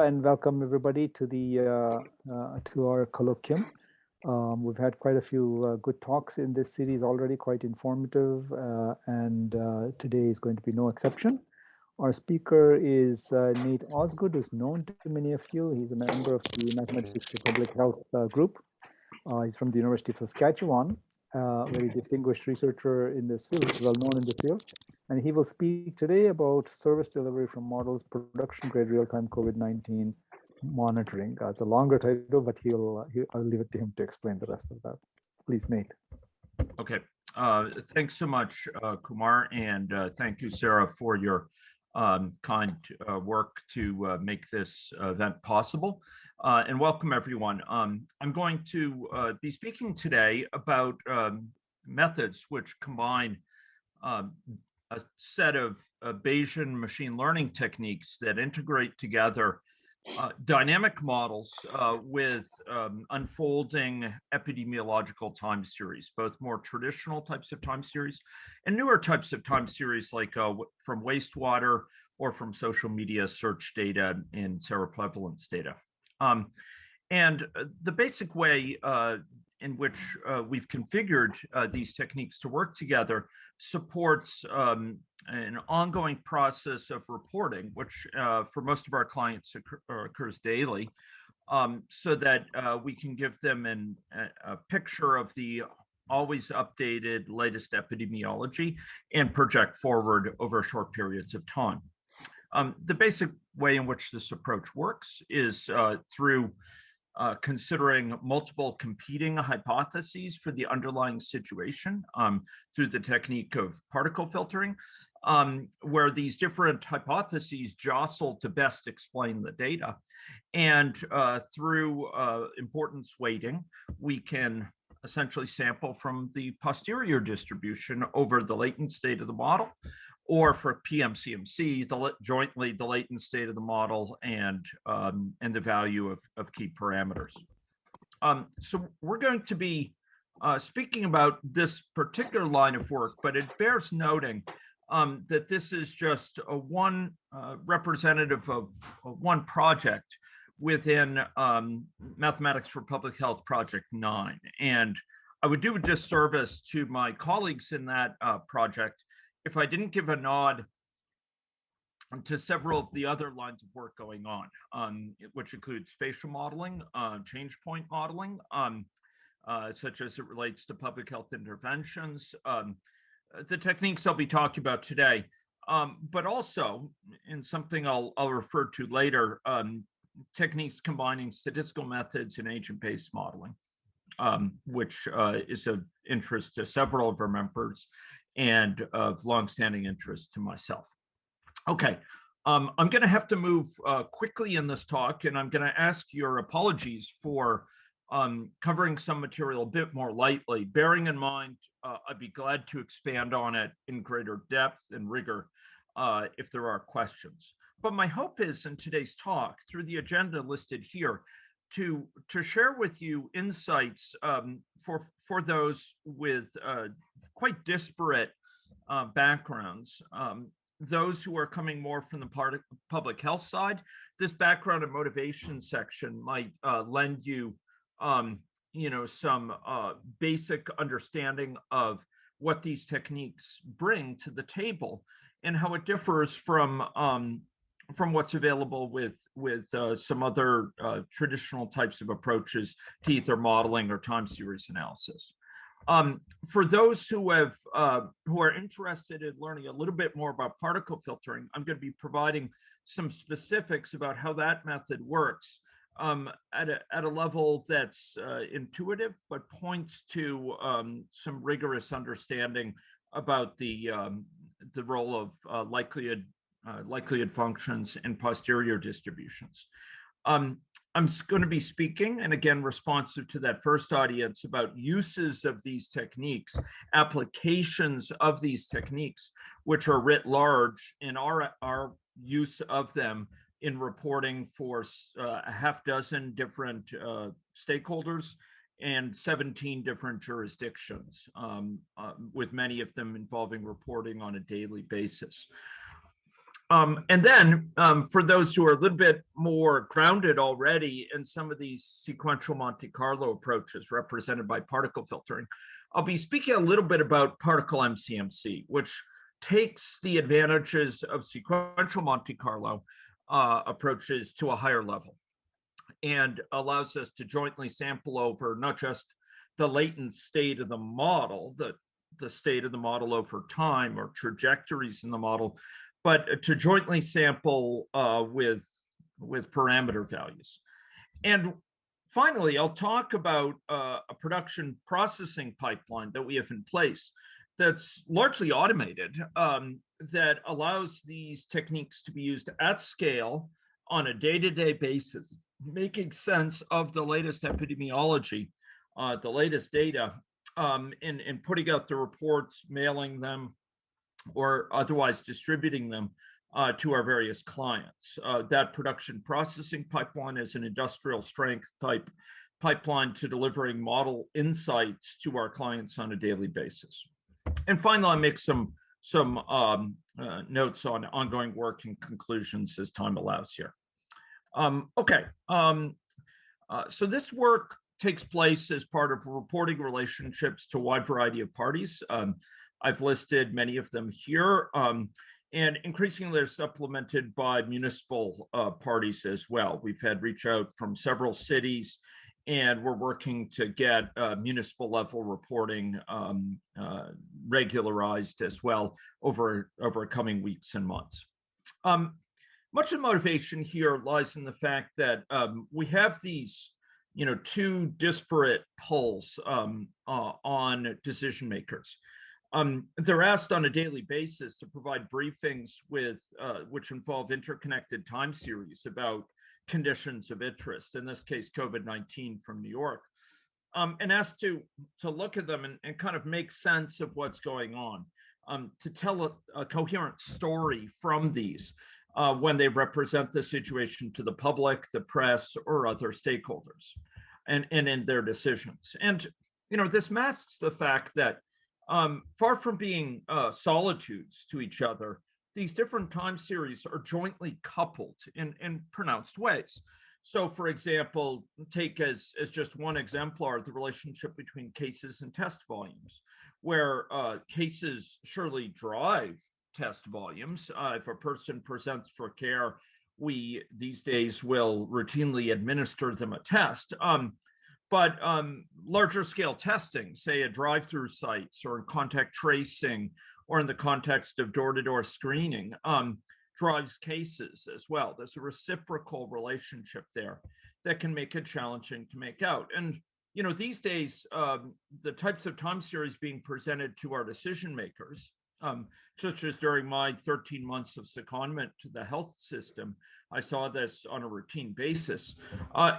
and welcome everybody to to our colloquium. We've had quite a few good talks in this series already, quite informative, and today is going to be no exception. Our speaker is Nate Osgood, who's known to many of you. He's a member of the Mathematics for Public Health group. He's from the University of Saskatchewan, very distinguished researcher in this field, well known in the field. And he will speak today about service delivery from models, production grade real-time COVID-19 monitoring. It's a longer title, but I'll leave it to him to explain the rest of that. Please, Nate. Okay. Thanks so much, Kumar, and thank you, Sarah, for your kind work to make this event possible. And welcome, everyone. I'm going to be speaking today about methods which combine a set of Bayesian machine learning techniques that integrate together dynamic models with unfolding epidemiological time series, both more traditional types of time series and newer types of time series like from wastewater or from social media search data and seroprevalence data. And the basic way in which we've configured these techniques to work together supports an ongoing process of reporting, which for most of our clients occurs daily, so that we can give them a picture of the always updated latest epidemiology and project forward over short periods of time. The basic way in which this approach works is through considering multiple competing hypotheses for the underlying situation through the technique of particle filtering, where these different hypotheses jostle to best explain the data. And through importance weighting, we can essentially sample from the posterior distribution over the latent state of the model, or for PMCMC, jointly the latent state of the model and the value of key parameters. So we're going to be speaking about this particular line of work, but it bears noting that this is just one representative of one project within Mathematics for Public Health Project 9. And I would do a disservice to my colleagues in that project if I didn't give a nod to several of the other lines of work going on, which include spatial modeling, change point modeling, such as it relates to public health interventions, the techniques I'll be talking about today, but also, in something I'll refer to later, techniques combining statistical methods and agent-based modeling, which is of interest to several of our members and of longstanding interest to myself. Okay, I'm going to have to move quickly in this talk, and I'm going to ask your apologies for covering some material a bit more lightly, bearing in mind I'd be glad to expand on it in greater depth and rigor if there are questions. But my hope is in today's talk, through the agenda listed here, to share with you insights for those with quite disparate backgrounds. Those who are coming more from the public health side, this background and motivation section might lend you, some basic understanding of what these techniques bring to the table and how it differs from what's available with some other traditional types of approaches to either modeling or time series analysis. For those who are interested in learning a little bit more about particle filtering, I'm going to be providing some specifics about how that method works at a level that's intuitive, but points to some rigorous understanding about the role of likelihood functions and posterior distributions. I'm going to be speaking, and again, responsive to that first audience, about uses of these techniques, applications of these techniques, which are writ large in our use of them in reporting for a half dozen different stakeholders and 17 different jurisdictions, with many of them involving reporting on a daily basis. And then for those who are a little bit more grounded already in some of these sequential Monte Carlo approaches represented by particle filtering, I'll be speaking a little bit about particle MCMC, which takes the advantages of sequential Monte Carlo approaches to a higher level and allows us to jointly sample over not just the latent state of the model, the state of the model over time or trajectories in the model, but to jointly sample with parameter values. And finally, I'll talk about a production processing pipeline that we have in place that's largely automated, that allows these techniques to be used at scale on a day-to-day basis, making sense of the latest epidemiology, the latest data, and putting out the reports, mailing them, or otherwise distributing them to our various clients. That production processing pipeline is an industrial strength type pipeline to delivering model insights to our clients on a daily basis. And finally, I'll make some notes on ongoing work and conclusions as time allows here. So this work takes place as part of reporting relationships to a wide variety of parties. I've listed many of them here, and increasingly they're supplemented by municipal parties as well. We've had reach out from several cities, and we're working to get municipal level reporting regularized as well over coming weeks and months. Much of the motivation here lies in the fact that we have these two disparate pulls on decision makers. They're asked on a daily basis to provide briefings with which involve interconnected time series about conditions of interest, in this case, COVID-19 from New York, and asked to look at them and kind of make sense of what's going on, to tell a coherent story from these when they represent the situation to the public, the press, or other stakeholders, and in their decisions. And this masks the fact that far from being solitudes to each other, these different time series are jointly coupled in pronounced ways. So, for example, take as just one exemplar the relationship between cases and test volumes, where cases surely drive test volumes. If a person presents for care, we these days will routinely administer them a test. But larger scale testing, say at drive-through sites or in contact tracing or in the context of door-to-door screening, drives cases as well. There's a reciprocal relationship there that can make it challenging to make out. And these days, the types of time series being presented to our decision makers, such as during my 13 months of secondment to the health system, I saw this on a routine basis,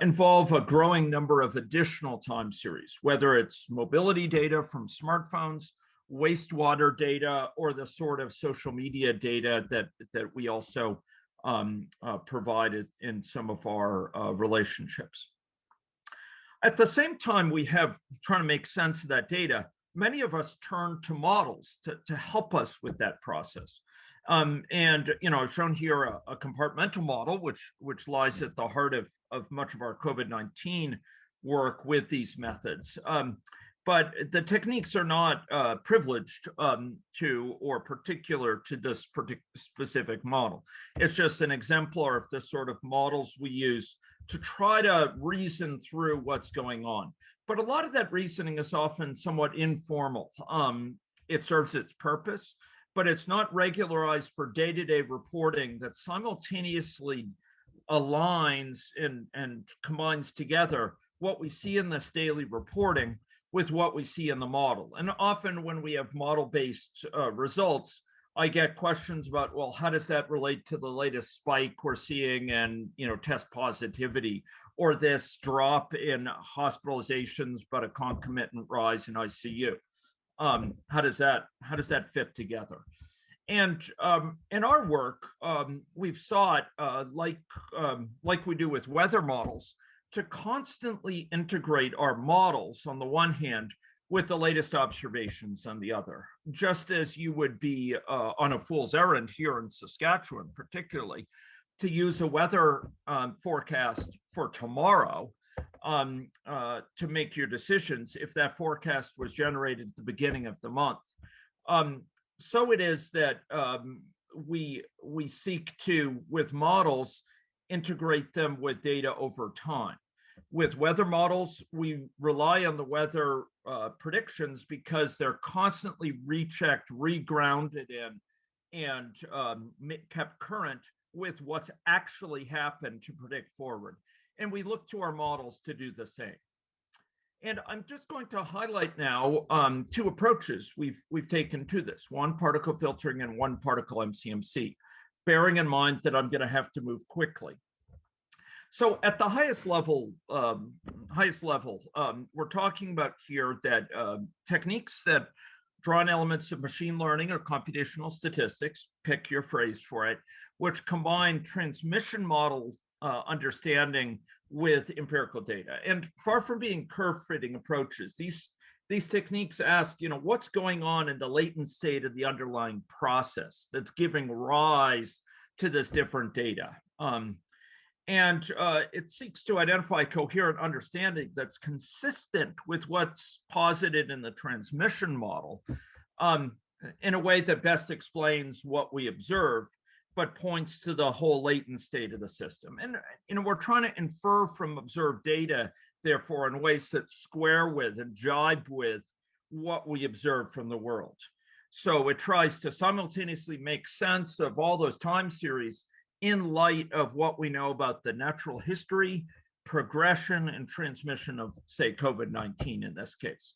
involve a growing number of additional time series, whether it's mobility data from smartphones, wastewater data, or the sort of social media data that we also provide in some of our relationships. At the same time, we have trying to make sense of that data. Many of us turn to models to help us with that process. And I've shown here a compartmental model, which lies at the heart of much of our COVID-19 work with these methods. But the techniques are not privileged to or particular to this specific model. It's just an exemplar of the sort of models we use to try to reason through what's going on. But a lot of that reasoning is often somewhat informal. It serves its purpose, but it's not regularized for day-to-day reporting that simultaneously aligns and combines together what we see in this daily reporting with what we see in the model. And often when we have model-based results, I get questions about, well, how does that relate to the latest spike we're seeing and test positivity, or this drop in hospitalizations but a concomitant rise in ICU? How does that fit together? And in our work, we've sought, like we do with weather models, to constantly integrate our models on the one hand with the latest observations on the other, just as you would be on a fool's errand here in Saskatchewan, particularly, to use a weather forecast for tomorrow to make your decisions if that forecast was generated at the beginning of the month. So it is that we seek to, with models, integrate them with data over time. With weather models, we rely on the weather predictions because they're constantly rechecked, regrounded in, and kept current with what's actually happened to predict forward. And we look to our models to do the same. And I'm just going to highlight now two approaches we've taken to this: one, particle filtering, and one, particle MCMC, bearing in mind that I'm going to have to move quickly. So at the highest level, we're talking about here that techniques that draw on elements of machine learning or computational statistics, pick your phrase for it, which combine transmission model understanding with empirical data. And far from being curve-fitting approaches, these techniques ask, what's going on in the latent state of the underlying process that's giving rise to this different data. And it seeks to identify coherent understanding that's consistent with what's posited in the transmission model in a way that best explains what we observe, but points to the whole latent state of the system. And we're trying to infer from observed data, therefore, in ways that square with and jibe with what we observe from the world. So it tries to simultaneously make sense of all those time series in light of what we know about the natural history, progression, and transmission of, say, COVID-19 in this case.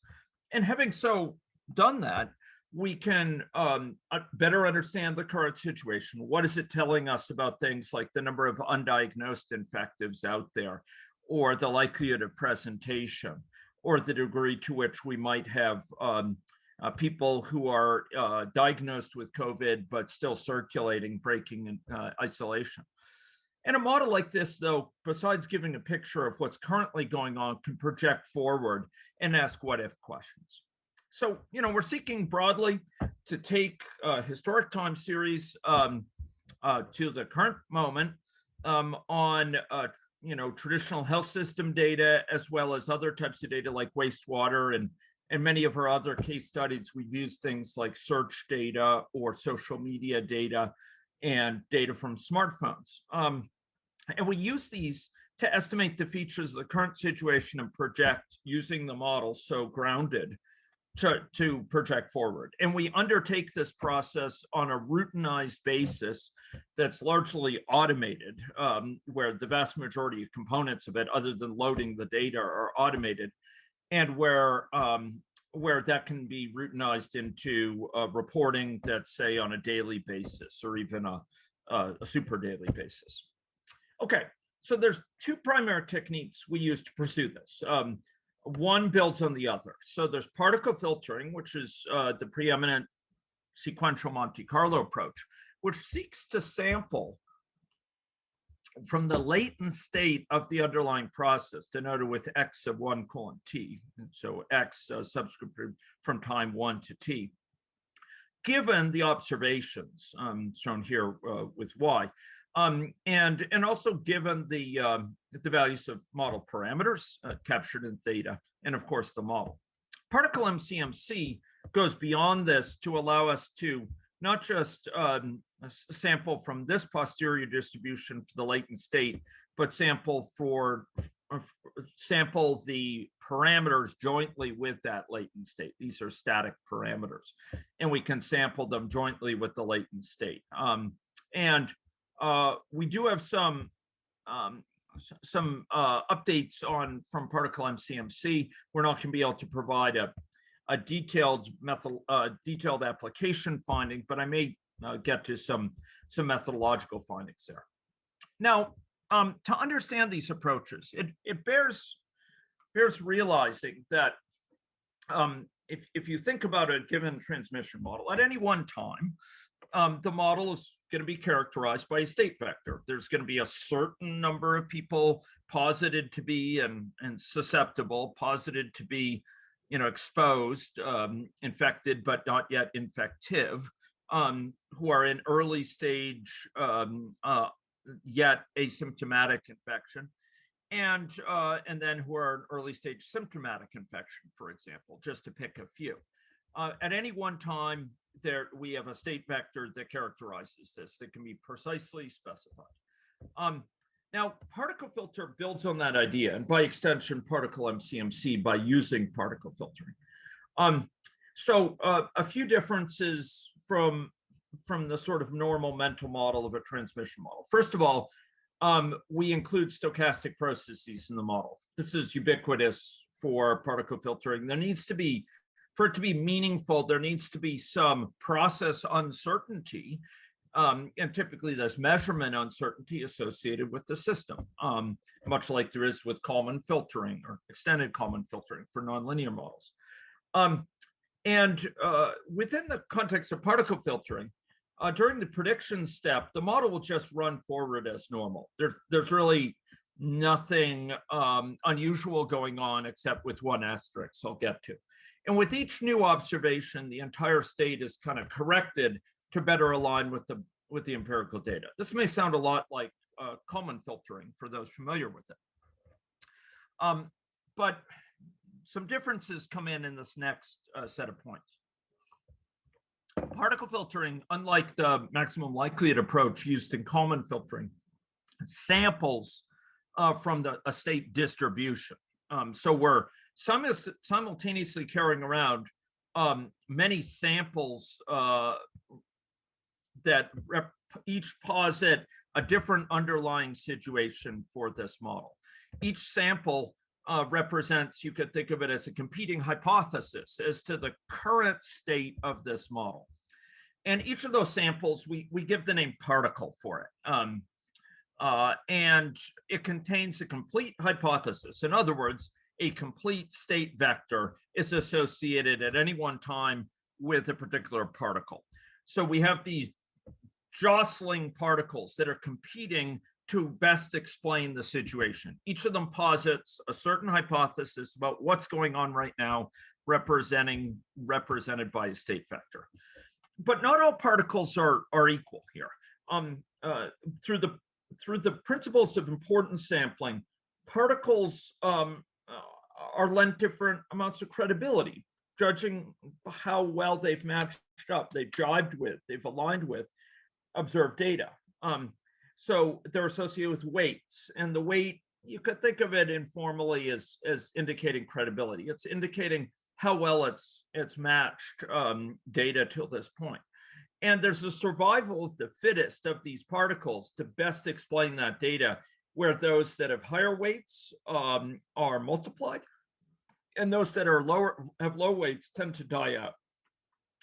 And having so done that, we can better understand the current situation. What is it telling us about things like the number of undiagnosed infectives out there, or the likelihood of presentation, or the degree to which we might have people who are diagnosed with COVID but still circulating, breaking isolation. And a model like this, though, besides giving a picture of what's currently going on, can project forward and ask what-if questions. So, we're seeking broadly to take historic time series to the current moment on traditional health system data, as well as other types of data like wastewater, and many of our other case studies, we've used things like search data or social media data and data from smartphones. And we use these to estimate the features of the current situation and project, using the model so grounded, to project forward. And we undertake this process on a routinized basis that's largely automated, where the vast majority of components of it, other than loading the data, are automated, and where that can be routinized into reporting that's, say, on a daily basis or even a super daily basis. Okay, so there's two primary techniques we use to pursue this. One builds on the other. So there's particle filtering, which is the preeminent sequential Monte Carlo approach, which seeks to sample from the latent state of the underlying process, denoted with x of 1 colon t. And so x subscripted from time 1 to t, given the observations shown here with y. And also given the values of model parameters captured in theta, and of course the model. Particle MCMC goes beyond this to allow us to not just sample from this posterior distribution for the latent state, but sample the parameters jointly with that latent state. These are static parameters, and we can sample them jointly with the latent state. We do have some updates from particle MCMC. We're not going to be able to provide a detailed application finding, but I may get to some methodological findings there. Now, to understand these approaches, it bears realizing that if you think about a given transmission model, at any one time, the model is going to be characterized by a state vector. There's going to be a certain number of people posited to be and susceptible, posited to be exposed, infected, but not yet infective, who are in early stage, yet asymptomatic infection, and then who are in early stage symptomatic infection, for example, just to pick a few. At any one time, we have a state vector that characterizes this that can be precisely specified. Now, particle filter builds on that idea, and by extension, particle MCMC by using particle filtering. So a few differences from the sort of normal mental model of a transmission model. First of all, we include stochastic processes in the model. This is ubiquitous for particle filtering. There needs to be, for it to be meaningful, there needs to be some process uncertainty, and typically there's measurement uncertainty associated with the system, much like there is with Kalman filtering or extended Kalman filtering for nonlinear models. And within the context of particle filtering, during the prediction step, the model will just run forward as normal. There's really nothing unusual going on except with one asterisk I'll get to. And with each new observation, the entire state is kind of corrected to better align with the empirical data. This may sound a lot like Kalman filtering for those familiar with it. But some differences come in this next set of points. Particle filtering, unlike the maximum likelihood approach used in Kalman filtering, samples from a state distribution. So we're simultaneously carrying around many samples that each posit a different underlying situation for this model. Each sample represents, you could think of it as a competing hypothesis as to the current state of this model. And each of those samples, we give the name particle for it. And it contains a complete hypothesis. In other words, a complete state vector is associated at any one time with a particular particle. So we have these jostling particles that are competing to best explain the situation. Each of them posits a certain hypothesis about what's going on right now, represented by a state vector. But not all particles are equal here. Through the principles of importance sampling, particles are lent different amounts of credibility, judging how well they've matched up, they've jibed with, they've aligned with observed data. So they're associated with weights, and the weight, you could think of it informally as indicating credibility. It's indicating how well it's matched data till this point. And there's a survival of the fittest of these particles to best explain that data, where those that have higher weights are multiplied, and those that are have low weights tend to die out.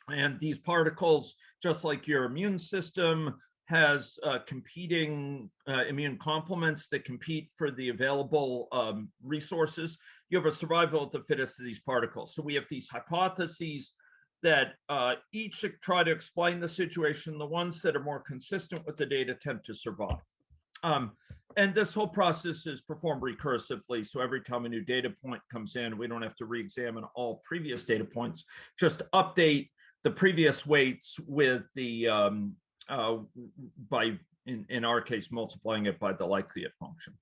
And these particles, just like your immune system has competing immune complements that compete for the available resources, you have a survival of the fittest of these particles. So we have these hypotheses that each try to explain the situation. The ones that are more consistent with the data tend to survive. And this whole process is performed recursively. So every time a new data point comes in, we don't have to re-examine all previous data points, just update the previous weights with the, in our case, multiplying it by the likelihood function.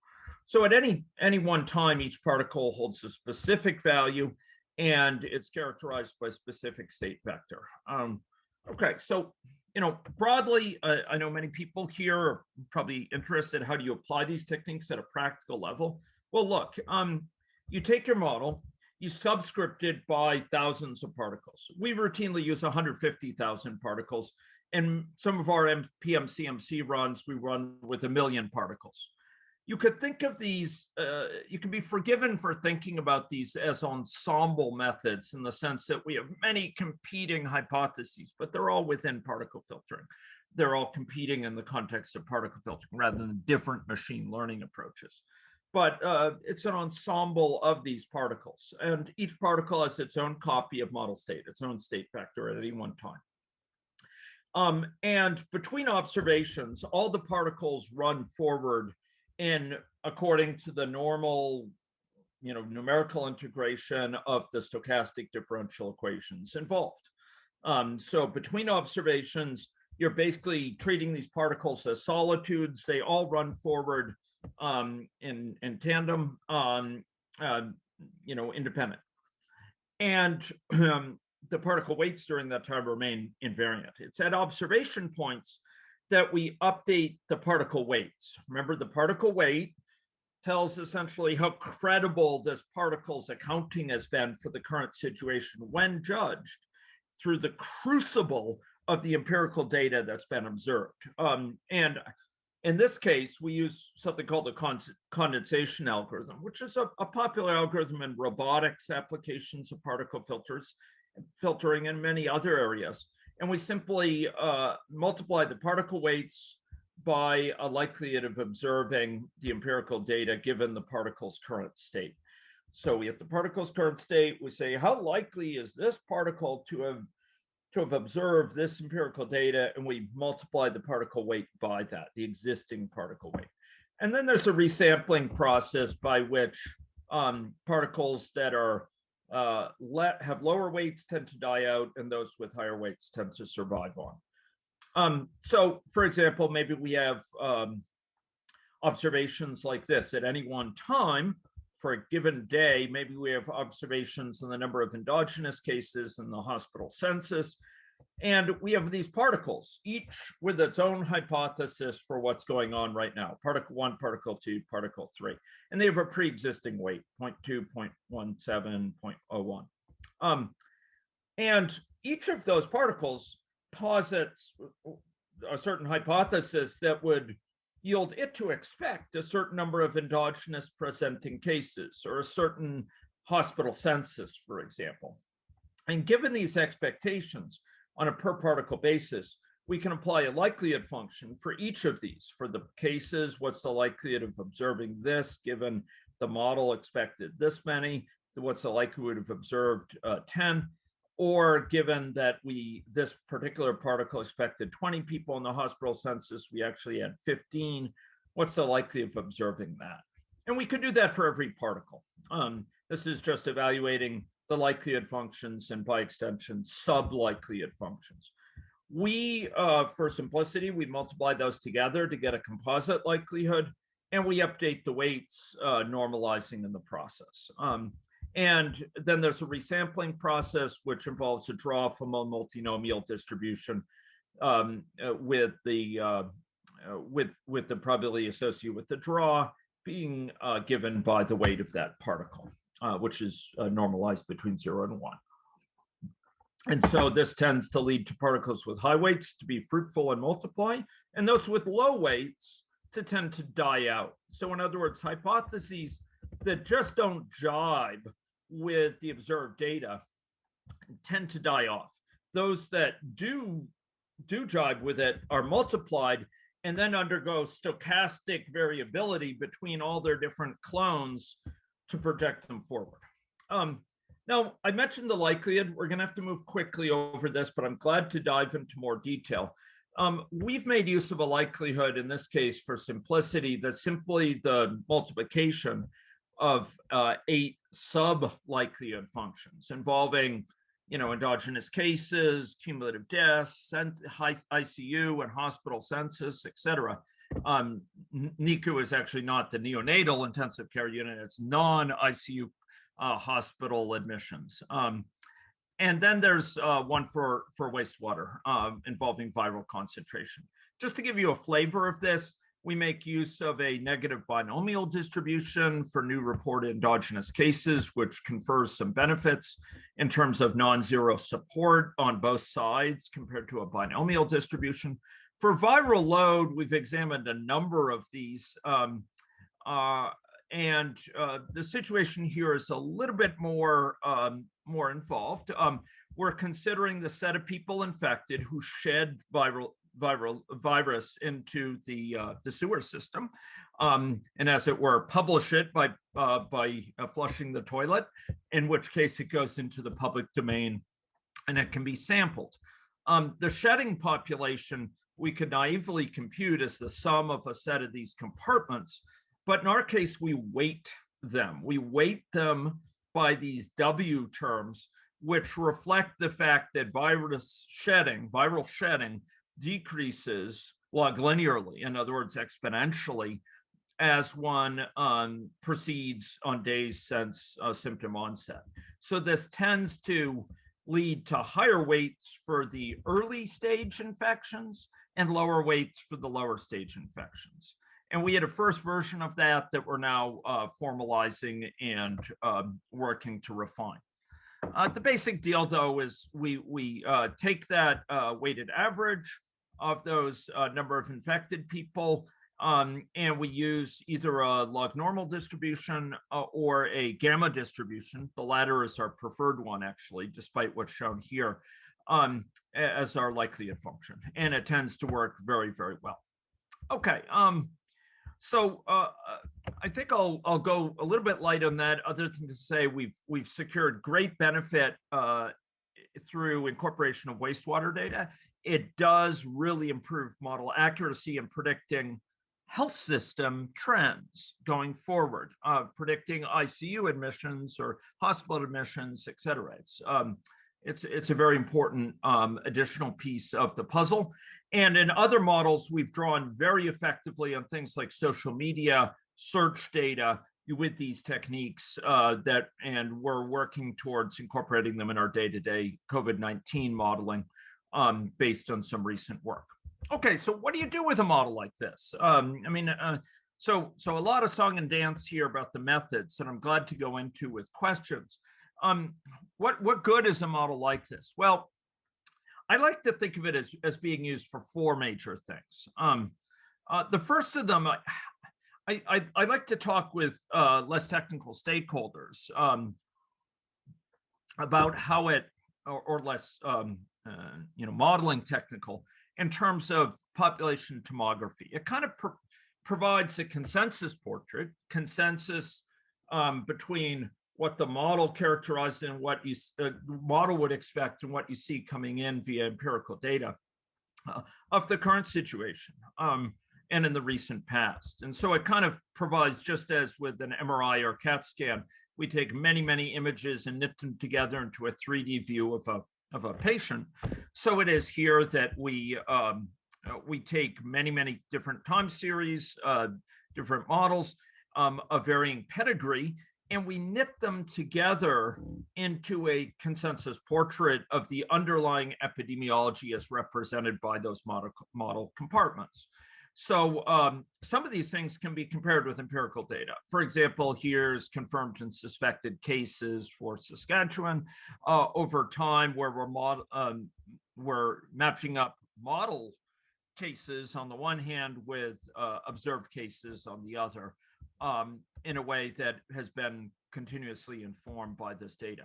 So at any one time, each particle holds a specific value, and it's characterized by a specific state vector. Okay, so broadly, I know many people here are probably interested, how do you apply these techniques at a practical level? Well, look, you take your model, you subscript it by thousands of particles. We routinely use 150,000 particles. And some of our PMCMC runs, we run with 1 million particles. You could think of these, you can be forgiven for thinking about these as ensemble methods, in the sense that we have many competing hypotheses, but they're all within particle filtering. They're all competing in the context of particle filtering rather than different machine learning approaches. But it's an ensemble of these particles, and each particle has its own copy of model state, its own state vector at any one time. And between observations, all the particles run forward according to the normal numerical integration of the stochastic differential equations involved. So between observations, you're basically treating these particles as solitudes. They all run forward in tandem, independent. And the particle weights during that time remain invariant. It's at observation points that we update the particle weights. Remember, the particle weight tells essentially how credible this particle's accounting has been for the current situation when judged through the crucible of the empirical data that's been observed. And in this case, we use something called the condensation algorithm, which is a popular algorithm in robotics applications of particle filtering and many other areas. And we simply multiply the particle weights by a likelihood of observing the empirical data given the particle's current state. So we have the particle's current state. We say, how likely is this particle to have observed this empirical data? And we multiply the particle weight by that, the existing particle weight. And then there's a resampling process by which particles that are have lower weights tend to die out, and those with higher weights tend to survive on. So, for example, maybe we have observations like this at any one time. For a given day, maybe we have observations on the number of endogenous cases in the hospital census. And we have these particles, each with its own hypothesis for what's going on right now. Particle 1, particle 2, particle 3. And they have a pre-existing weight, 0.2, 0.17, 0.01. And each of those particles posits a certain hypothesis that would yield it to expect a certain number of endogenous presenting cases or a certain hospital census, for example. And given these expectations on a per particle basis, we can apply a likelihood function for each of these. For the cases, what's the likelihood of observing this given the model expected this many? What's the likelihood of observed 10? Or given that this particular particle expected 20 people in the hospital census, we actually had 15. What's the likelihood of observing that? And we could do that for every particle. This is just evaluating the likelihood functions and by extension, sub-likelihood functions. We, for simplicity, we multiply those together to get a composite likelihood, and we update the weights, normalizing in the process. And then there's a resampling process, which involves a draw from a multinomial distribution with the probability associated with the draw being given by the weight of that particle, which is normalized between 0 and 1. And so this tends to lead to particles with high weights to be fruitful and multiply, and those with low weights to tend to die out. So in other words, hypotheses that just don't jibe with the observed data tend to die off. Those that do jibe with it are multiplied and then undergo stochastic variability between all their different clones to project them forward. Now, I mentioned the likelihood. We're going to have to move quickly over this, but I'm glad to dive into more detail. We've made use of a likelihood in this case for simplicity that's simply the multiplication of 8 sub-likelihood functions involving, endogenous cases, cumulative deaths, high ICU and hospital census, et cetera. NICU is actually not the neonatal intensive care unit, it's non-ICU hospital admissions. And then there's one for wastewater involving viral concentration. Just to give you a flavor of this, we make use of a negative binomial distribution for new reported endogenous cases, which confers some benefits in terms of non-zero support on both sides compared to a binomial distribution. For viral load, we've examined a number of these, and the situation here is a little bit more involved. We're considering the set of people infected who shed virus into the sewer system, and as it were, publish it by flushing the toilet, in which case it goes into the public domain and it can be sampled. The shedding population we could naively compute as the sum of a set of these compartments, but in our case we weight them. We weight them by these W terms, which reflect the fact that viral shedding decreases log linearly, in other words, exponentially, as one proceeds on days since symptom onset. So this tends to lead to higher weights for the early stage infections and lower weights for the lower stage infections. And we had a first version of that we're now formalizing and working to refine. The basic deal, though, is we take that weighted average of those number of infected people, and we use either a log normal distribution or a gamma distribution. The latter is our preferred one, actually, despite what's shown here, as our likelihood function. And it tends to work very, very well. Okay. So I think I'll go a little bit light on that, other than to say we've secured great benefit through incorporation of wastewater data. It does really improve model accuracy in predicting health system trends going forward, predicting ICU admissions or hospital admissions, et cetera. It's a very important additional piece of the puzzle. And in other models, we've drawn very effectively on things like social media, search data with these techniques and we're working towards incorporating them in our day-to-day COVID-19 modeling based on some recent work. Okay, so what do you do with a model like this? So a lot of song and dance here about the methods, and I'm glad to go into with questions. What good is a model like this? Well, I like to think of it as being used for four major things. The first of them, I like to talk with less technical stakeholders about how it, or less modeling technical, in terms of population tomography. It kind of provides a consensus portrait, between what the model characterized and what you model would expect and what you see coming in via empirical data of the current situation and in the recent past. And so it kind of provides, just as with an MRI or CAT scan, we take many, many images and knit them together into a 3D view of a patient. So it is here that we take many, many different time series, different models of varying pedigree, and we knit them together into a consensus portrait of the underlying epidemiology as represented by those model compartments. So some of these things can be compared with empirical data. For example, here's confirmed and suspected cases for Saskatchewan over time, where we're matching up model cases on the one hand with observed cases on the other, in a way that has been continuously informed by this data.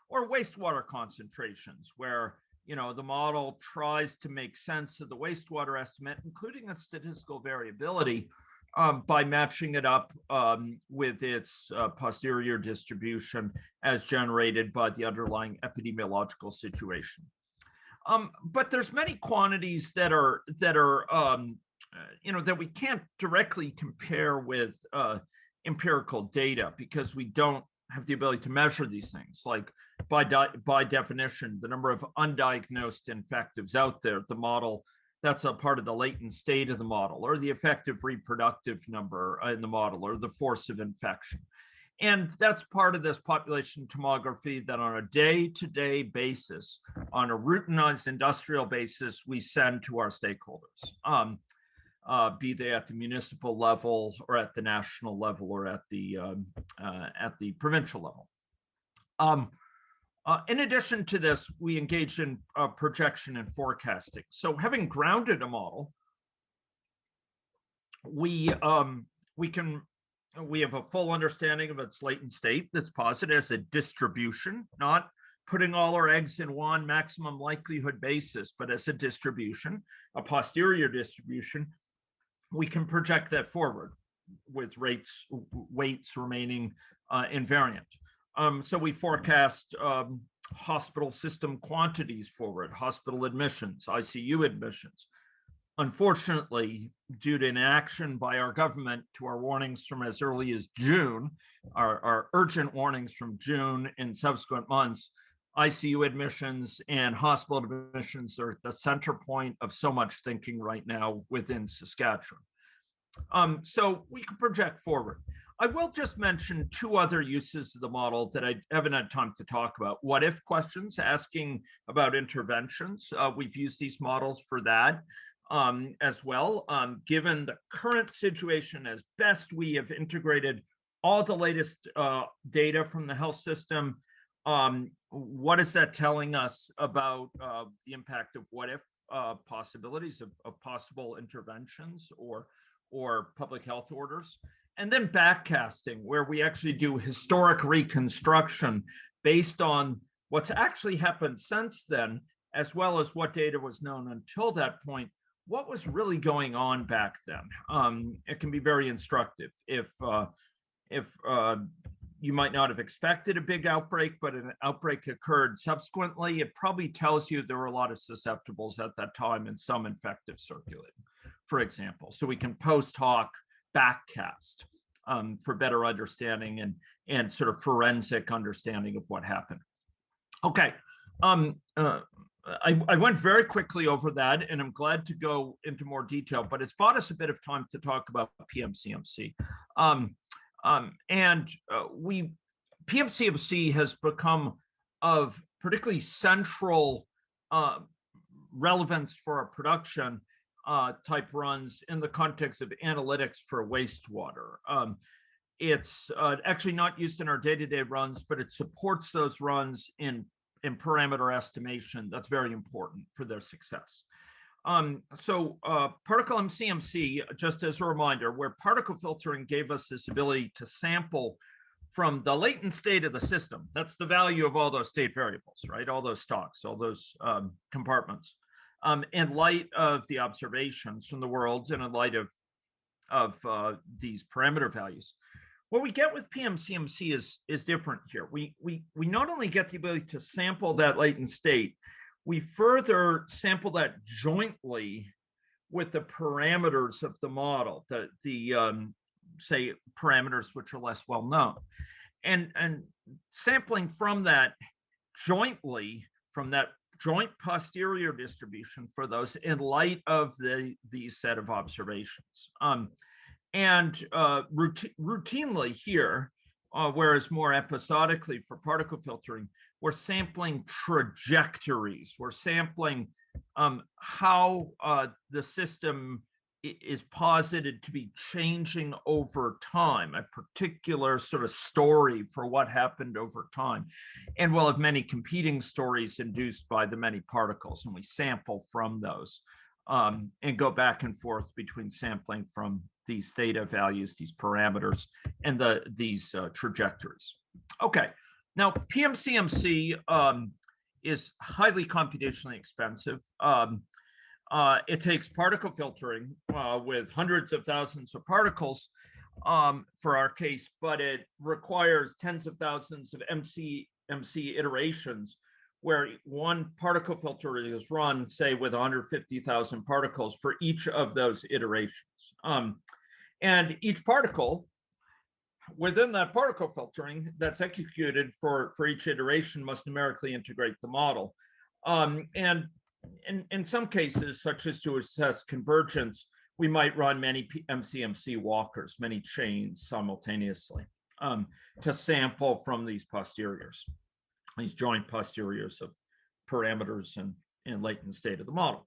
Or wastewater concentrations, where the model tries to make sense of the wastewater estimate, including its statistical variability, by matching it up with its posterior distribution as generated by the underlying epidemiological situation. But there's many quantities that we can't directly compare with empirical data, because we don't have the ability to measure these things. Like by definition, the number of undiagnosed infectives out there, the model, that's a part of the latent state of the model, or the effective reproductive number in the model, or the force of infection. And that's part of this population tomography that on a day-to-day basis, on a routinized industrial basis, we send to our stakeholders, be they at the municipal level or at the national level or at the provincial level. In addition to this, we engaged in projection and forecasting. So having grounded a model, we have a full understanding of its latent state that's posited as a distribution, not putting all our eggs in one maximum likelihood basis, but as a distribution, a posterior distribution. We can project that forward with weights remaining invariant. So we forecast hospital system quantities forward, hospital admissions, ICU admissions, unfortunately, due to inaction by our government to our warnings from as early as June, our urgent warnings from June and subsequent months, ICU admissions and hospital admissions are at the center point of so much thinking right now within Saskatchewan. So we can project forward. I will just mention two other uses of the model that I haven't had time to talk about. What if questions, asking about interventions. We've used these models for that as well. Given the current situation, as best we have integrated all the latest data from the health system, what is that telling us about the impact of what if possibilities of possible interventions or public health orders? And then backcasting, where we actually do historic reconstruction based on what's actually happened since then, as well as what data was known until that point. What was really going on back then? It can be very instructive. If you might not have expected a big outbreak, but an outbreak occurred subsequently, it probably tells you there were a lot of susceptibles at that time and some infective circulating, for example. So we can post hoc backcast for better understanding and sort of forensic understanding of what happened. Okay, I went very quickly over that, and I'm glad to go into more detail, but it's bought us a bit of time to talk about PMCMC. PMCMC has become of particularly central relevance for our production type runs in the context of analytics for wastewater. It's actually not used in our day-to-day runs, but it supports those runs in parameter estimation. That's very important for their success. Particle MCMC, just as a reminder, where particle filtering gave us this ability to sample from the latent state of the system. That's the value of all those state variables, right? All those stocks, all those compartments. In light of the observations from the world and in light of these parameter values. What we get with PMCMC is different here. We not only get the ability to sample that latent state, we further sample that jointly with the parameters of the model, the say parameters which are less well known. And sampling from that jointly, from that joint posterior distribution for those in light of these set of observations. Routinely here, whereas more episodically for particle filtering, we're sampling trajectories. We're sampling how the system is posited to be changing over time, a particular sort of story for what happened over time. And we'll have many competing stories induced by the many particles, and we sample from those and go back and forth between sampling from these theta values, these parameters, and these trajectories. Okay, now PMCMC is highly computationally expensive. It takes particle filtering with hundreds of thousands of particles for our case, but it requires tens of thousands of MCMC iterations where one particle filter is run, say, with 150,000 particles for each of those iterations. And each particle within that particle filtering that's executed for each iteration must numerically integrate the model. And in some cases, such as to assess convergence, we might run many MCMC walkers, many chains simultaneously to sample from these posteriors, these joint posteriors of parameters and latent state of the model.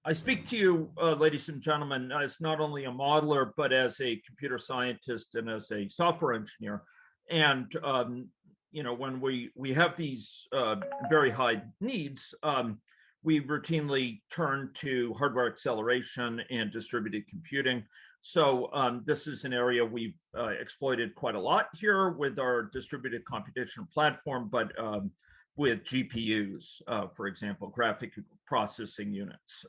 I speak to you, ladies and gentlemen, as not only a modeler, but as a computer scientist and as a software engineer. And when we have these very high needs, we routinely turn to hardware acceleration and distributed computing. So this is an area we've exploited quite a lot here with our distributed computation platform, but with GPUs, for example, graphic processing units.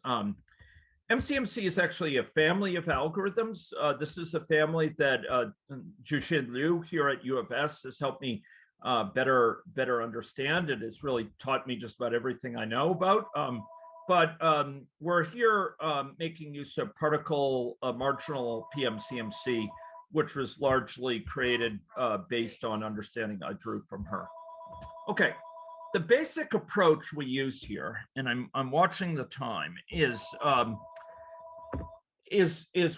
MCMC is actually a family of algorithms. This is a family that Juxin Liu here at U of S has helped me better understand. It has really taught me just about everything I know about but we're here making use of particle marginal PMCMC, which was largely created based on understanding I drew from her. Okay, the basic approach we use here, and I'm watching the time, is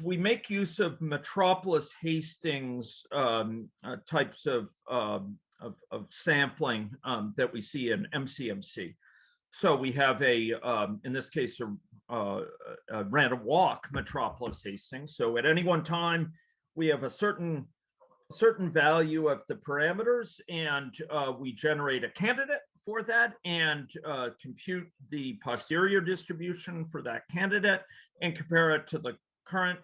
we make use of Metropolis Hastings types of sampling that we see in MCMC. So we have in this case, a random walk Metropolis Hastings. So at any one time, we have a certain value of the parameters, and we generate a candidate for that and compute the posterior distribution for that candidate and compare it to the current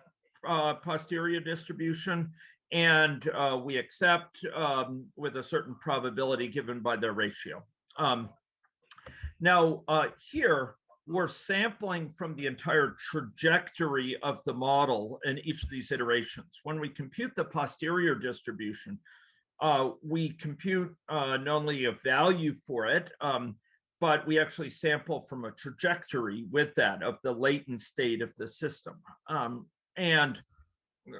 posterior distribution. And we accept with a certain probability given by their ratio. Now, here, we're sampling from the entire trajectory of the model in each of these iterations. When we compute the posterior distribution, we compute not only a value for it, but we actually sample from a trajectory with that of the latent state of the system. And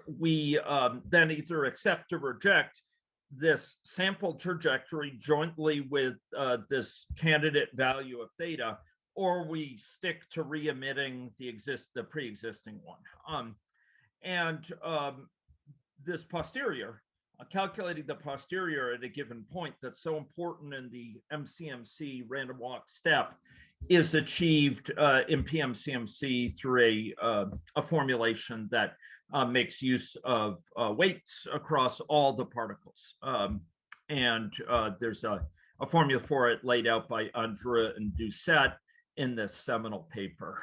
we then either accept or reject this sample trajectory jointly with this candidate value of theta, or we stick to re-emitting the pre-existing one. This posterior, calculating the posterior at a given point that's so important in the MCMC random walk step is achieved in PMCMC through a formulation that makes use of weights across all the particles. There's a formula for it laid out by Andrea and Doucette in this seminal paper.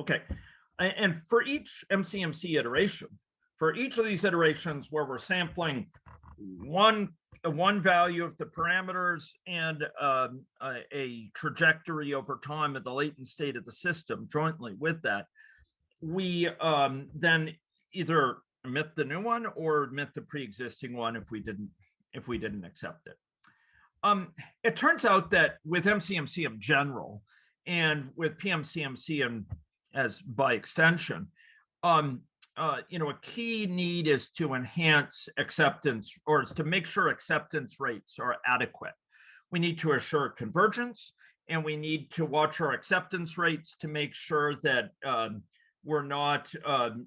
Okay, and for each MCMC iteration, for each of these iterations where we're sampling one value of the parameters and a trajectory over time of the latent state of the system jointly with that, we then either emit the new one or emit the pre-existing one if we didn't accept it. It turns out that with MCMC in general and with PMCMC and as by extension, a key need is to enhance acceptance, or is to make sure acceptance rates are adequate. We need to assure convergence, and we need to watch our acceptance rates to make sure that we're not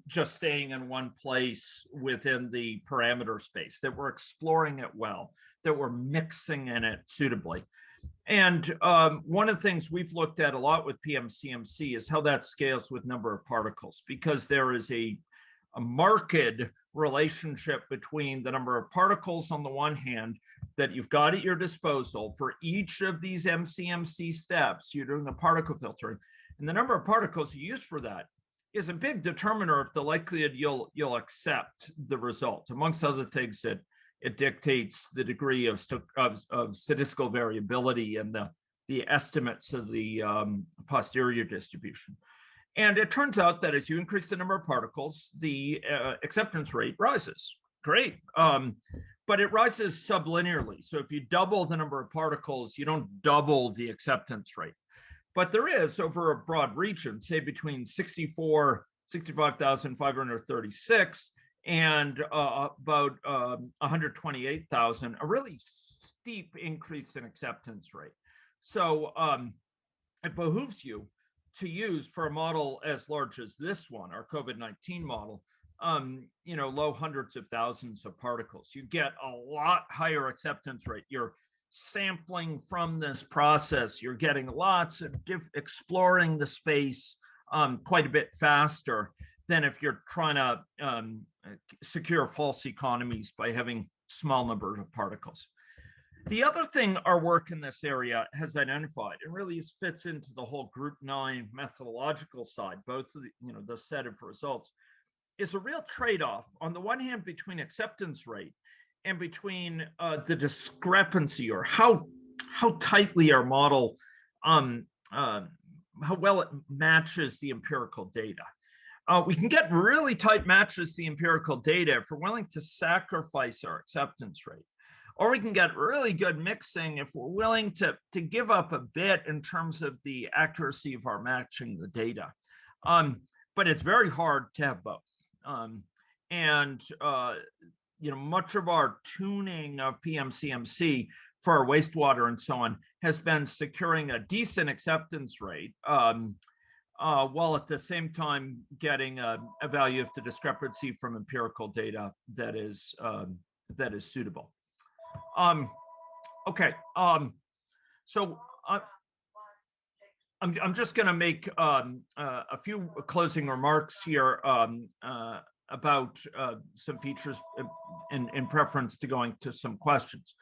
just staying in one place within the parameter space, that we're exploring it well, that we're mixing in it suitably. And one of the things we've looked at a lot with PMCMC is how that scales with number of particles, because there is a marked relationship between the number of particles on the one hand that you've got at your disposal for each of these MCMC steps, you're doing the particle filtering, and the number of particles you use for that is a big determiner of the likelihood you'll accept the result. Amongst other things, it dictates the degree of statistical variability and the estimates of the posterior distribution. And it turns out that as you increase the number of particles, the acceptance rate rises. Great. But it rises sublinearly. So if you double the number of particles, you don't double the acceptance rate. But there is, over a broad region, say between 65,536 and about 128,000, a really steep increase in acceptance rate. So it behooves you to use, for a model as large as this one, our COVID-19 model, low hundreds of thousands of particles. You get a lot higher acceptance rate. You're sampling from this process. You're getting lots of exploring the space quite a bit faster than if you're trying to secure false economies by having small numbers of particles. The other thing our work in this area has identified, and really fits into the whole group 9 methodological side, both of the set of results, is a real trade-off on the one hand between acceptance rate and between the discrepancy, or how tightly our model, how well it matches the empirical data. We can get really tight matches to the empirical data if we're willing to sacrifice our acceptance rate. or we can get really good mixing if we're willing to give up a bit in terms of the accuracy of our matching the data. But it's very hard to have both. Much of our tuning of PMCMC for our wastewater and so on has been securing a decent acceptance rate, while at the same time getting a value of the discrepancy from empirical data that is suitable. So I'm just going to make a few closing remarks here about some features in preference to going to some questions.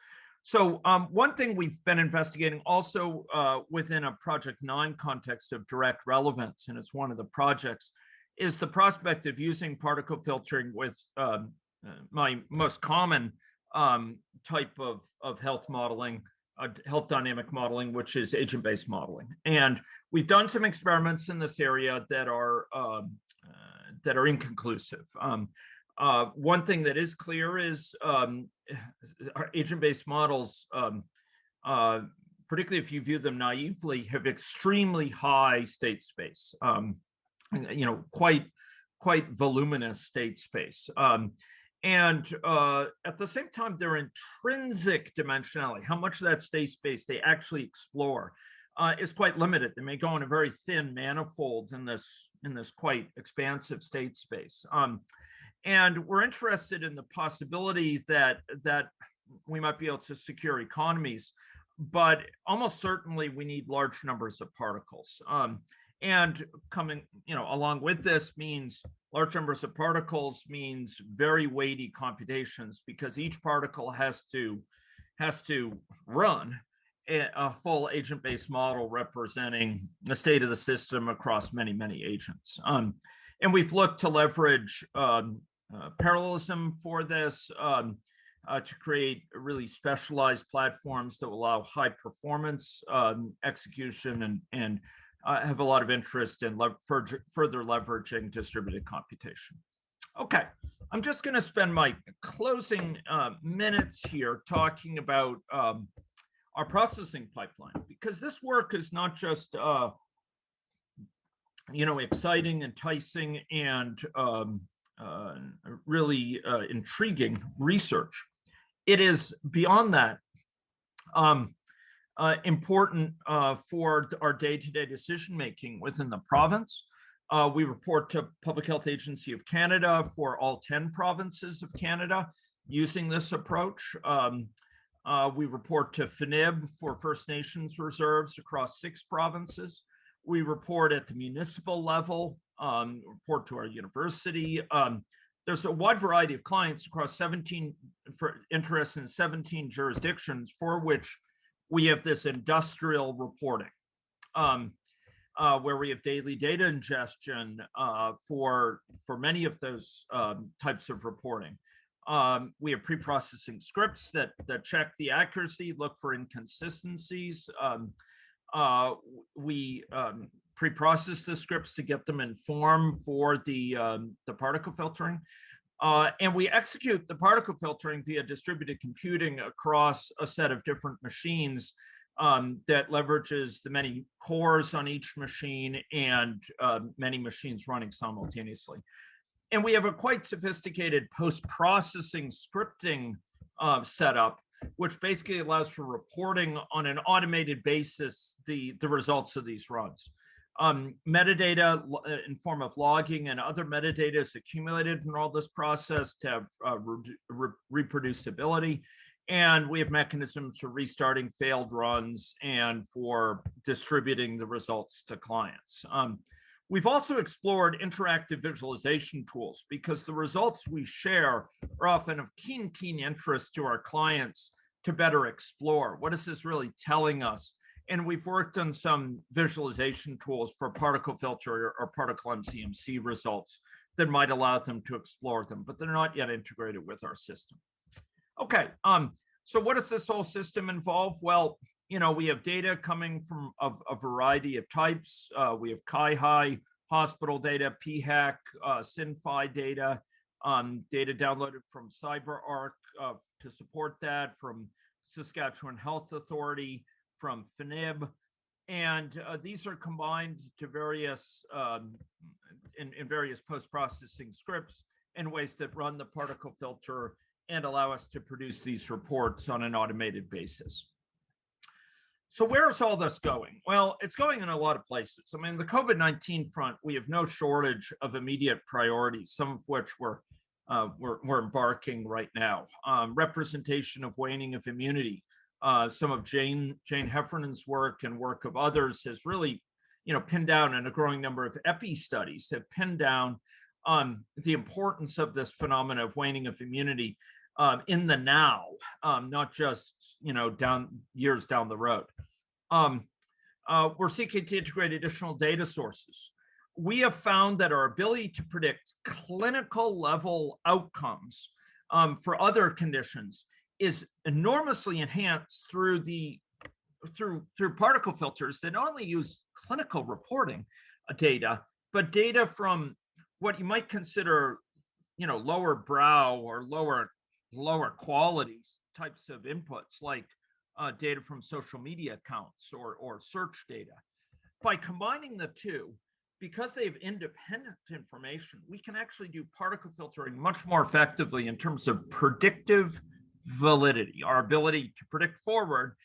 So one thing we've been investigating also within a Project 9 context of direct relevance, and it's one of the projects, is the prospect of using particle filtering with my most common type of health modeling, health dynamic modeling, which is agent-based modeling. And we've done some experiments in this area that are inconclusive. One thing that is clear is our agent-based models, particularly if you view them naively, have extremely high state space, quite voluminous state space. And at the same time, their intrinsic dimensionality, how much of that state space they actually explore, is quite limited. They may go in a very thin manifold in this quite expansive state space. And we're interested in the possibility that we might be able to secure economies, but almost certainly we need large numbers of particles. And coming, along with this means large numbers of particles means very weighty computations, because each particle has to run a full agent-based model representing the state of the system across many, many agents. And we've looked to leverage parallelism for this to create really specialized platforms that will allow high performance execution and have a lot of interest in further leveraging distributed computation. Okay, I'm just going to spend my closing minutes here talking about our processing pipeline, because this work is not just exciting, enticing, and really intriguing research. It is beyond that important for our day-to-day decision-making within the province. We report to Public Health Agency of Canada for all 10 provinces of Canada using this approach. We report to FNIB for First Nations reserves across 6 provinces. We report at the municipal level, report to our university. There's a wide variety of clients across 17 interests in 17 jurisdictions for which we have this industrial reporting, where we have daily data ingestion for many of those types of reporting. We have pre-processing scripts that check the accuracy, look for inconsistencies. We pre-process the scripts to get them in form for the particle filtering. And we execute the particle filtering via distributed computing across a set of different machines that leverages the many cores on each machine and many machines running simultaneously. And we have a quite sophisticated post-processing scripting setup, which basically allows for reporting on an automated basis the results of these runs. Metadata in form of logging and other metadata is accumulated in all this process to have reproducibility. And we have mechanisms for restarting failed runs and for distributing the results to clients. We've also explored interactive visualization tools, because the results we share are often of keen interest to our clients to better explore. What is this really telling us? And we've worked on some visualization tools for particle filter or particle MCMC results that might allow them to explore them, but they're not yet integrated with our system. Okay, so what does this whole system involve? Well, we have data coming from a variety of types. We have CHI-HI, hospital data, PHAC, SynFi data. data downloaded from CyberArk to support that, from Saskatchewan Health Authority, from FNIB. And these are combined to various in various post-processing scripts in ways that run the particle filter and allow us to produce these reports on an automated basis. So where is all this going? Well, it's going in a lot of places. I mean, the COVID-19 front, we have no shortage of immediate priorities, some of which we're embarking right now. Representation of waning of immunity. Some of Jane Heffernan's work and work of others has really, pinned down, and a growing number of epi studies have pinned down the importance of this phenomena of waning of immunity in the now, not just years down the road. We're seeking to integrate additional data sources. We have found that our ability to predict clinical level outcomes for other conditions is enormously enhanced through particle filters that not only use clinical reporting data, but data from what you might consider, lower brow or lower quality types of inputs, like data from social media accounts or search data. By combining the two, because they have independent information, we can actually do particle filtering much more effectively in terms of predictive validity, our ability to predict forward.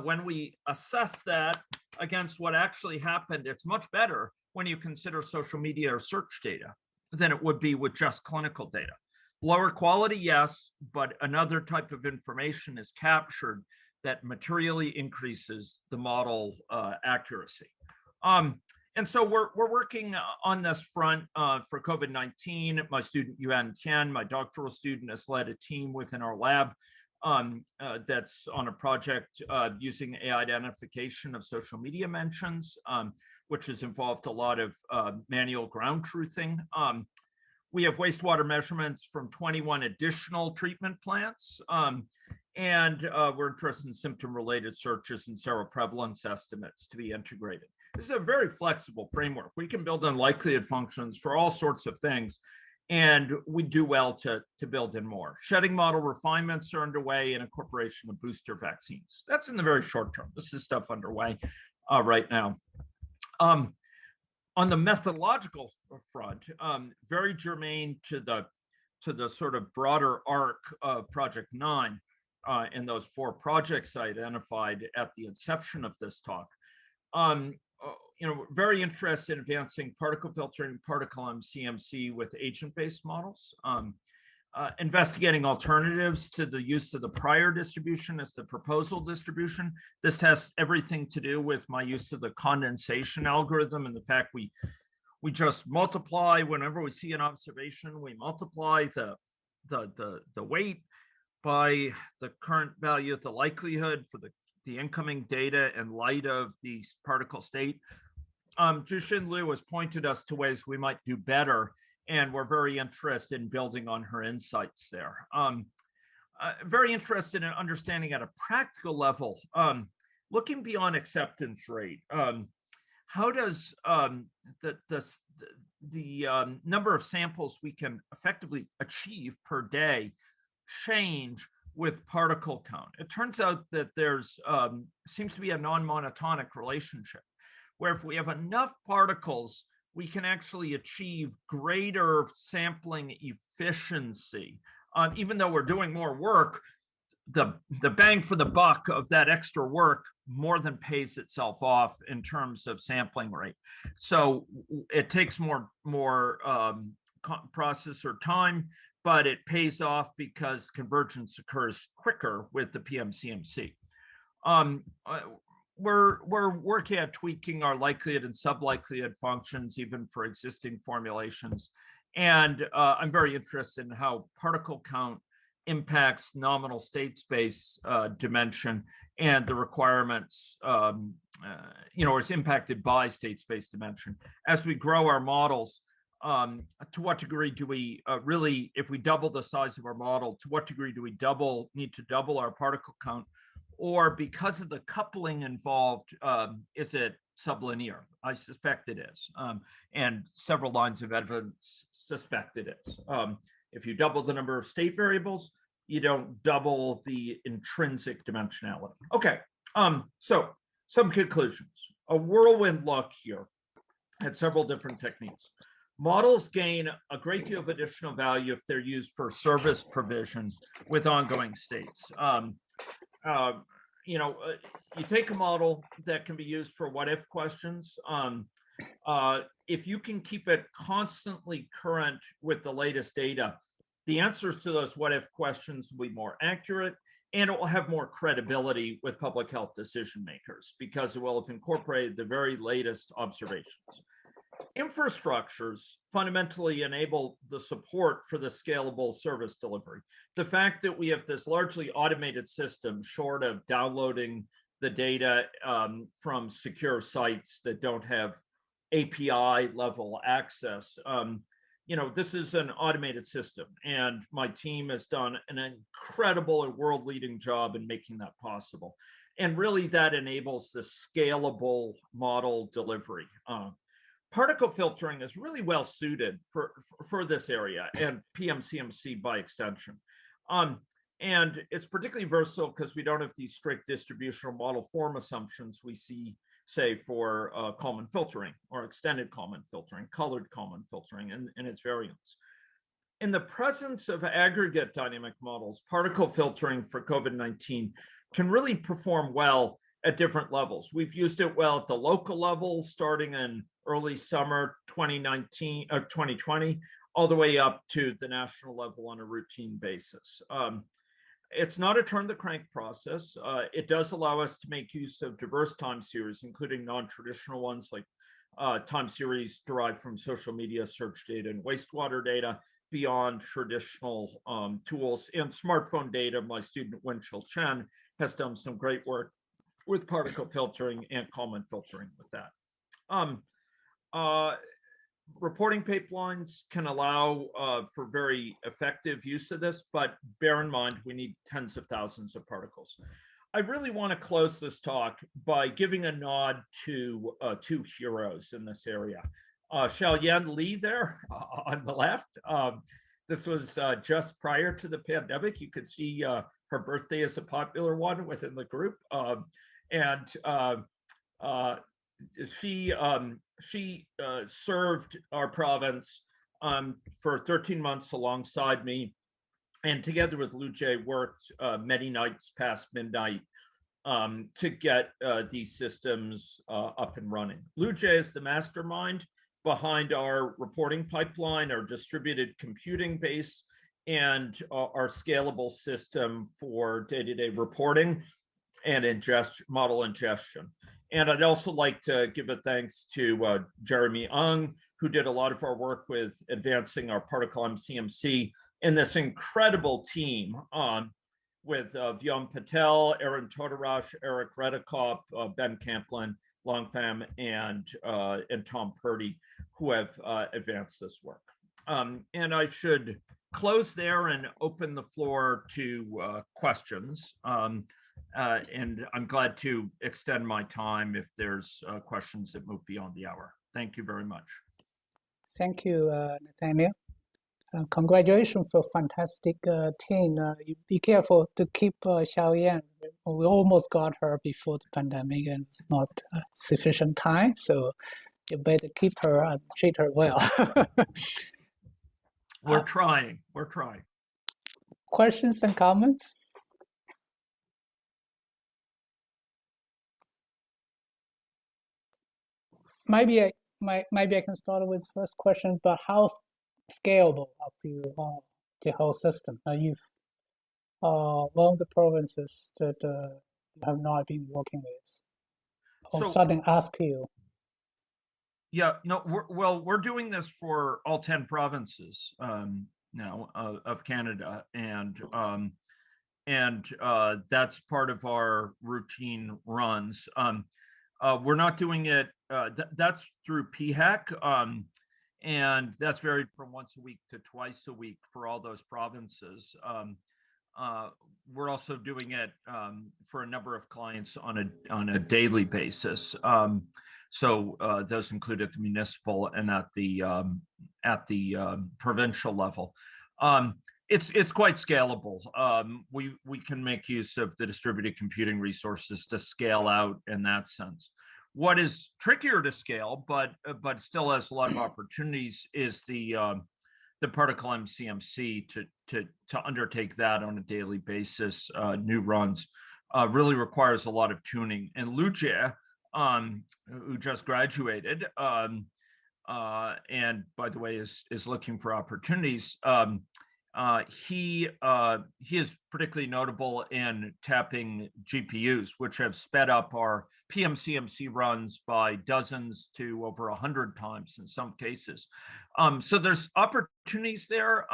When we assess that against what actually happened, it's much better when you consider social media or search data than it would be with just clinical data. Lower quality, yes, but another type of information is captured that materially increases the model accuracy. And so we're working on this front for COVID-19. My student Yuan Tian, my doctoral student, has led a team within our lab that's on a project using AI identification of social media mentions, which has involved a lot of manual ground truthing. We have wastewater measurements from 21 additional treatment plants, and we're interested in symptom-related searches and seroprevalence estimates to be integrated. This is a very flexible framework. We can build in likelihood functions for all sorts of things, and we do well to build in more. Shedding model refinements are underway, and incorporation of booster vaccines. That's in the very short term. This is stuff underway right now. On the methodological front, very germane to the sort of broader arc of Project 9 and those 4 projects I identified at the inception of this talk. Very interested in advancing particle filtering, particle MCMC with agent-based models, investigating alternatives to the use of the prior distribution as the proposal distribution. This has everything to do with my use of the condensation algorithm and the fact we just multiply whenever we see an observation. We multiply the weight by the current value of the likelihood for the incoming data in light of the particle state. Jushin Liu has pointed us to ways we might do better, and we're very interested in building on her insights there. Very interested in understanding at a practical level, looking beyond acceptance rate. How does the number of samples we can effectively achieve per day change with particle count? It turns out that there's seems to be a non-monotonic relationship, where if we have enough particles, we can actually achieve greater sampling efficiency. Even though we're doing more work, the bang for the buck of that extra work more than pays itself off in terms of sampling rate. So it takes more processor time, but it pays off because convergence occurs quicker with the PMCMC. We're working at tweaking our likelihood and sublikelihood functions, even for existing formulations. And I'm very interested in how particle count impacts nominal state space dimension and the requirements, it's impacted by state space dimension. As we grow our models, to what degree do we really, if we double the size of our model, to what degree do we need to double our particle count? Or because of the coupling involved, is it sublinear? I suspect it is. And several lines of evidence suspect it is. If you double the number of state variables, you don't double the intrinsic dimensionality. Okay, so some conclusions. A whirlwind look here at several different techniques. Models gain a great deal of additional value if they're used for service provision with ongoing states. You take a model that can be used for what if questions. If you can keep it constantly current with the latest data, the answers to those what if questions will be more accurate, and it will have more credibility with public health decision makers because it will have incorporated the very latest observations. Infrastructures fundamentally enable the support for the scalable service delivery. The fact that we have this largely automated system, short of downloading the data from secure sites that don't have API level access, this is an automated system, and my team has done an incredible and world-leading job in making that possible. And really that enables the scalable model delivery. Particle filtering is really well suited for this area, and PMCMC by extension. And it's particularly versatile because we don't have these strict distributional model form assumptions we see, say, for Kalman filtering or extended Kalman filtering, colored Kalman filtering, and its variants. In the presence of aggregate dynamic models, particle filtering for COVID-19 can really perform well at different levels. We've used it well at the local level, starting in early summer 2020, all the way up to the national level on a routine basis. It's not a turn the crank process. It does allow us to make use of diverse time series, including non-traditional ones like time series derived from social media, search data, and wastewater data, beyond traditional tools. And smartphone data, my student Wenchil Chen has done some great work with particle filtering and Kalman filtering with that. Reporting pipelines can allow for very effective use of this, but bear in mind, we need tens of thousands of particles. I really want to close this talk by giving a nod to two heroes in this area. Xiaoyan Li there on the left. This was just prior to the pandemic. You could see her birthday is a popular one within the group. She served our province for 13 months alongside me, and together with Lu Jie worked many nights past midnight to get these systems up and running. Lu Jie is the mastermind behind our reporting pipeline, our distributed computing base, and our scalable system for day-to-day reporting and model ingestion. And I'd also like to give a thanks to Jeremy Ung, who did a lot of our work with advancing our particle MCMC, and this incredible team with Vyom Patel, Aaron Todarash, Eric Redekop, Ben Camplin, Longpham, and Tom Purdy, who have advanced this work. And I should close there and open the floor to questions. And I'm glad to extend my time if there's questions that move beyond the hour. Thank you very much. Thank you, Nathaniel. Congratulations for fantastic team. You be careful to keep Xiaoyan. We almost got her before the pandemic, and it's not sufficient time, so you better keep her and treat her well. We're trying. Questions and comments? Maybe I can start with first question, but how scalable of the whole system? Now you've one of the provinces that you have not been working with, or So- suddenly ask you. Yeah, no, we're doing this for all 10 provinces now of Canada, and that's part of our routine runs. We're not doing it. That's through PHEC, and that's varied from once a week to twice a week for all those provinces. We're also doing it for a number of clients on a daily basis. So those include at the municipal and at the provincial level. It's quite scalable. We can make use of the distributed computing resources to scale out in that sense. What is trickier to scale, but still has a lot of opportunities, is the particle MCMC to undertake that on a daily basis. New runs really requires a lot of tuning. And Lucia, who just graduated, and by the way is looking for opportunities. He is particularly notable in tapping GPUs, which have sped up our PMCMC runs by dozens to over 100 times in some cases. So there's opportunities there,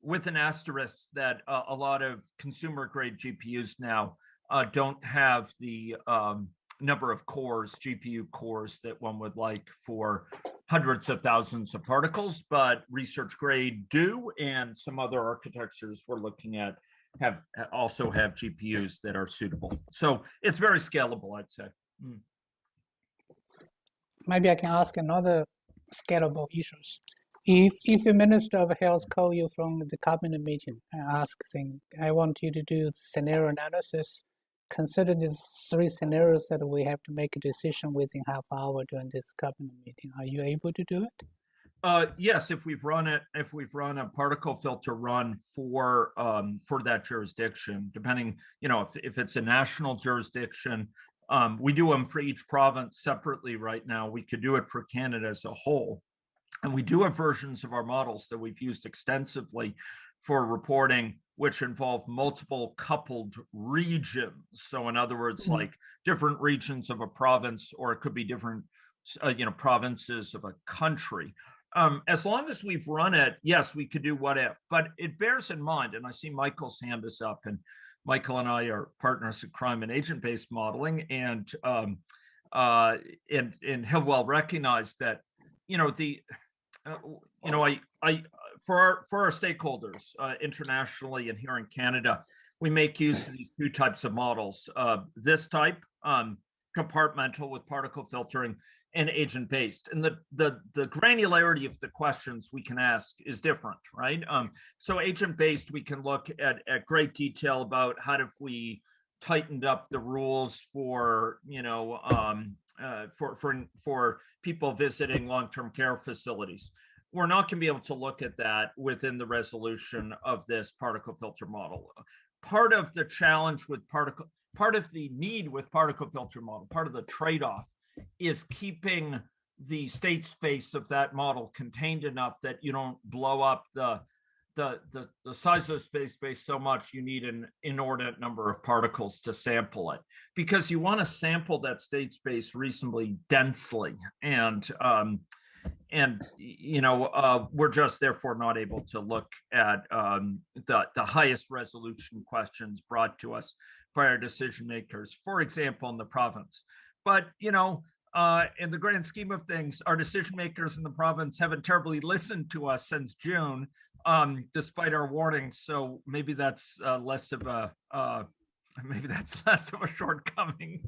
with an asterisk that a lot of consumer grade GPUs now don't have the number of cores, GPU cores, that one would like for hundreds of thousands of particles, but research grade do, and some other architectures we're looking at also have GPUs that are suitable. So it's very scalable, I'd say. Maybe I can ask another scalable issues. If the Minister of Health call you from the cabinet meeting and ask, saying, I want you to do scenario analysis, consider these 3 scenarios that we have to make a decision within half hour during this cabinet meeting. Are you able to do it? Yes, if we've run a particle filter run for that jurisdiction, depending, if it's a national jurisdiction, we do them for each province separately right now. We could do it for Canada as a whole. And we do have versions of our models that we've used extensively for reporting, which involve multiple coupled regions. So in other words, like different regions of a province, or it could be different, provinces of a country. As long as we've run it, yes, we could do what if, but it bears in mind, and I see Michael's hand is up, and Michael and I are partners at crime and agent-based modeling, and he'll well recognize that, for our stakeholders internationally and here in Canada, we make use of these 2 types of models. This type, compartmental with particle filtering, and agent-based. And the granularity of the questions we can ask is different, right? So agent-based, we can look at great detail about how if we tightened up the rules for, for people visiting long-term care facilities. We're not going to be able to look at that within the resolution of this particle filter model. Part of the challenge with part of the need with particle filter model, part of the trade-off, is keeping the state space of that model contained enough that you don't blow up the size of the space so much you need an inordinate number of particles to sample it, because you want to sample that state space reasonably densely, and we're just therefore not able to look at the highest resolution questions brought to us by our decision makers, for example, in the province. But in the grand scheme of things, our decision makers in the province haven't terribly listened to us since June, despite our warnings. So maybe that's less of a shortcoming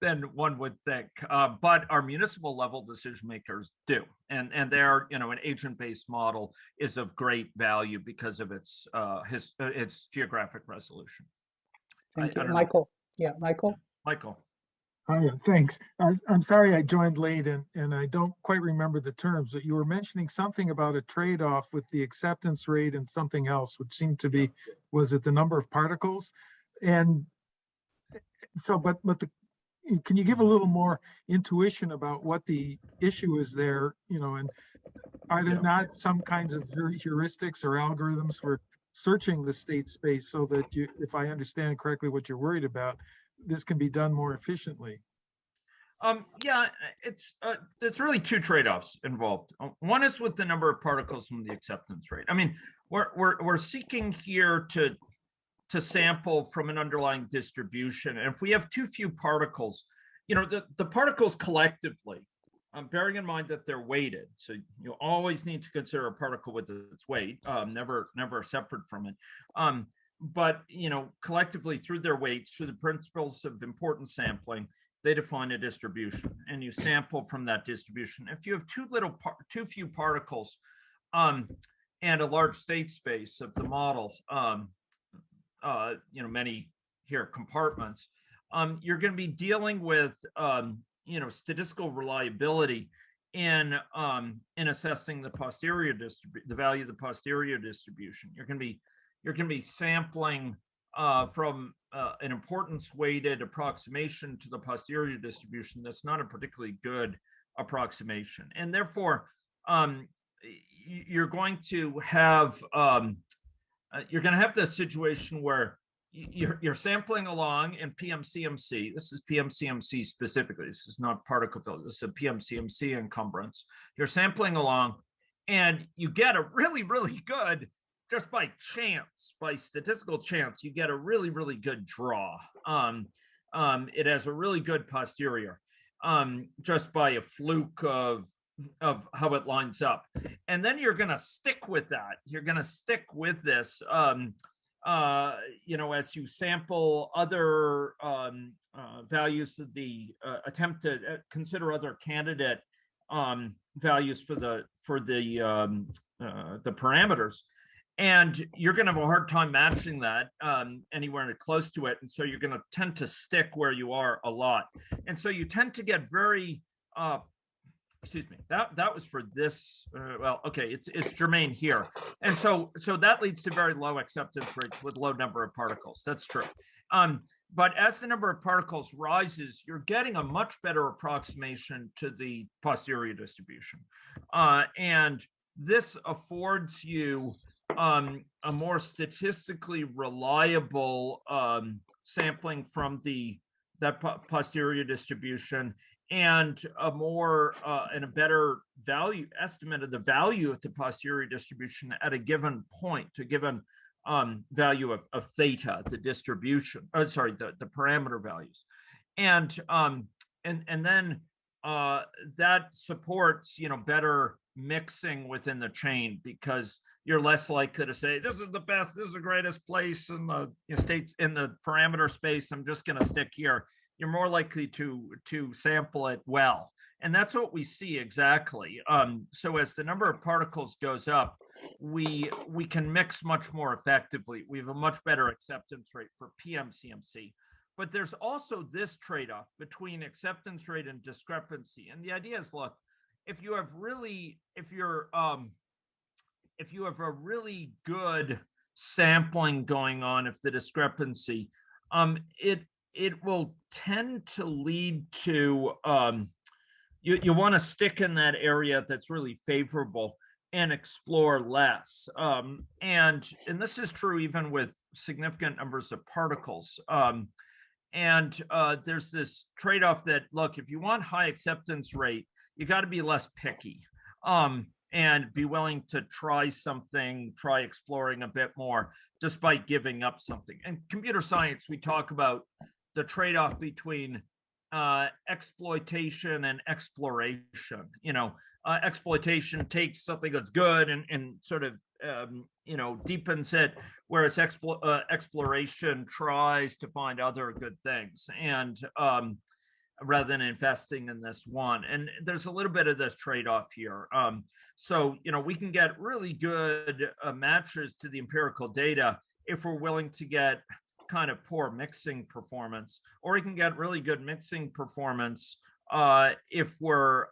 than one would think. But our municipal level decision makers do, and they're, an agent-based model is of great value because of its geographic resolution. Thank you, Michael. Yeah, Michael. Michael. Hi, thanks. I'm sorry I joined late and I don't quite remember the terms, but you were mentioning something about a trade-off with the acceptance rate and something else, which seemed to be, was it the number of particles? And so, can you give a little more intuition about what the issue is there, and are there not some kinds of heuristics or algorithms for searching the state space so that if I understand correctly what you're worried about, this can be done more efficiently? Yeah, it's really 2 trade-offs involved. One is with the number of particles from the acceptance rate. I mean, we're seeking here to sample from an underlying distribution, and if we have too few particles, the particles collectively, bearing in mind that they're weighted, so you always need to consider a particle with its weight, never separate from it. But collectively, through their weights, through the principles of importance sampling, they define a distribution, and you sample from that distribution. If you have too few particles, and a large state space of the model, many here compartments, you're going to be dealing with, statistical reliability in assessing the value of the posterior distribution. You're going to be sampling from an importance weighted approximation to the posterior distribution that's not a particularly good approximation, and therefore you're going to have the situation where you're sampling along in PMCMC. This is PMCMC specifically. This is not particle filter. This is a PMCMC encumbrance. You're sampling along, and you get a really, really good, just by chance, by statistical chance, you get a really, really good draw. It has a really good posterior, just by a fluke of how it lines up. And then you're going to stick with that. You're going to stick with this, as you sample other values of the attempt to consider other candidate values for the parameters. And you're going to have a hard time matching that anywhere close to it. And so you're going to tend to stick where you are a lot. And so you tend to get very, that was for this, it's germane here. And so that leads to very low acceptance rates with low number of particles. That's true. But as the number of particles rises, you're getting a much better approximation to the posterior distribution. And this affords you a more statistically reliable sampling from that posterior distribution, and a more and a better value estimate of the value of the posterior distribution at a given point, a given value of theta, the distribution. The parameter values, and then that supports better mixing within the chain, because you're less likely to say this is the best, this is the greatest place in the states in the parameter space, I'm just going to stick here. You're more likely to sample it well, and that's what we see exactly. So as the number of particles goes up, we can mix much more effectively. We have a much better acceptance rate for PMCMC. But there's also this trade-off between acceptance rate and discrepancy. And the idea is, look, if you have a really good sampling going on of the discrepancy, it will tend to lead to you want to stick in that area that's really favorable and explore less. And this is true even with significant numbers of particles. And there's this trade-off that, look, if you want high acceptance rate, you got to be less picky and be willing to try exploring a bit more despite giving up something. In computer science, we talk about the trade-off between exploitation and exploration. Exploitation takes something that's good and sort of deepens it, whereas exploration tries to find other good things, and rather than investing in this one. And there's a little bit of this trade-off here. So we can get really good matches to the empirical data if we're willing to get kind of poor mixing performance, or we can get really good mixing performance if we're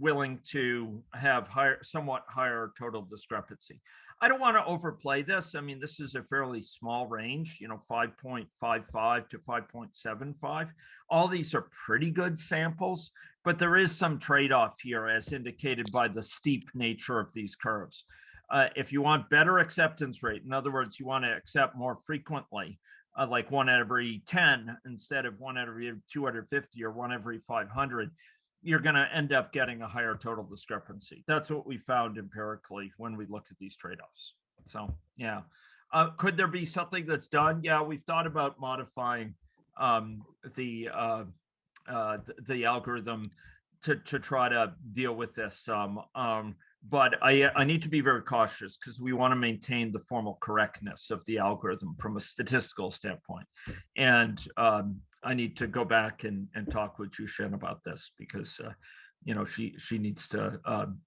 willing to have somewhat higher total discrepancy. I don't want to overplay this. I mean, this is a fairly small range, 5.55 to 5.75. All these are pretty good samples, but there is some trade-off here, as indicated by the steep nature of these curves. If you want better acceptance rate, in other words, you want to accept more frequently, like 1 out of every 10 instead of 1 out of every 250 or 1 every 500, you're going to end up getting a higher total discrepancy. That's what we found empirically when we look at these trade-offs. So, yeah. Could there be something that's done? Yeah, we've thought about modifying the algorithm to try to deal with this. But I need to be very cautious because we want to maintain the formal correctness of the algorithm from a statistical standpoint. And I need to go back and talk with Jushen about this, because she needs to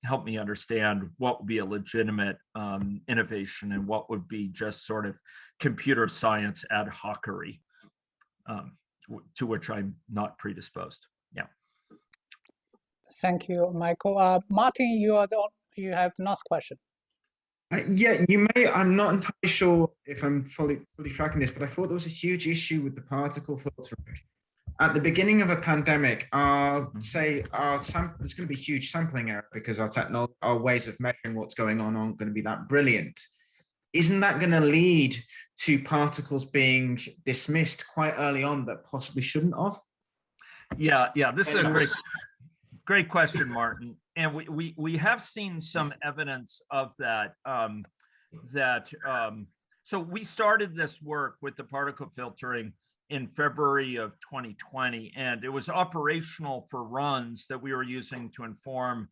help me understand what would be a legitimate innovation and what would be just sort of computer science ad hocery, to which I'm not predisposed. Yeah. Thank you, Michael. Martin, you have the next question. Yeah, you may. I'm not entirely sure if I'm fully tracking this, but I thought there was a huge issue with the particle filtering. At the beginning of a pandemic, there's going to be huge sampling error because our ways of measuring what's going on aren't going to be that brilliant. Isn't that going to lead to particles being dismissed quite early on that possibly shouldn't have? Yeah, this is a great question, Martin. And we have seen some evidence of that. So we started this work with the particle filtering in February of 2020, and it was operational for runs that we were using to inform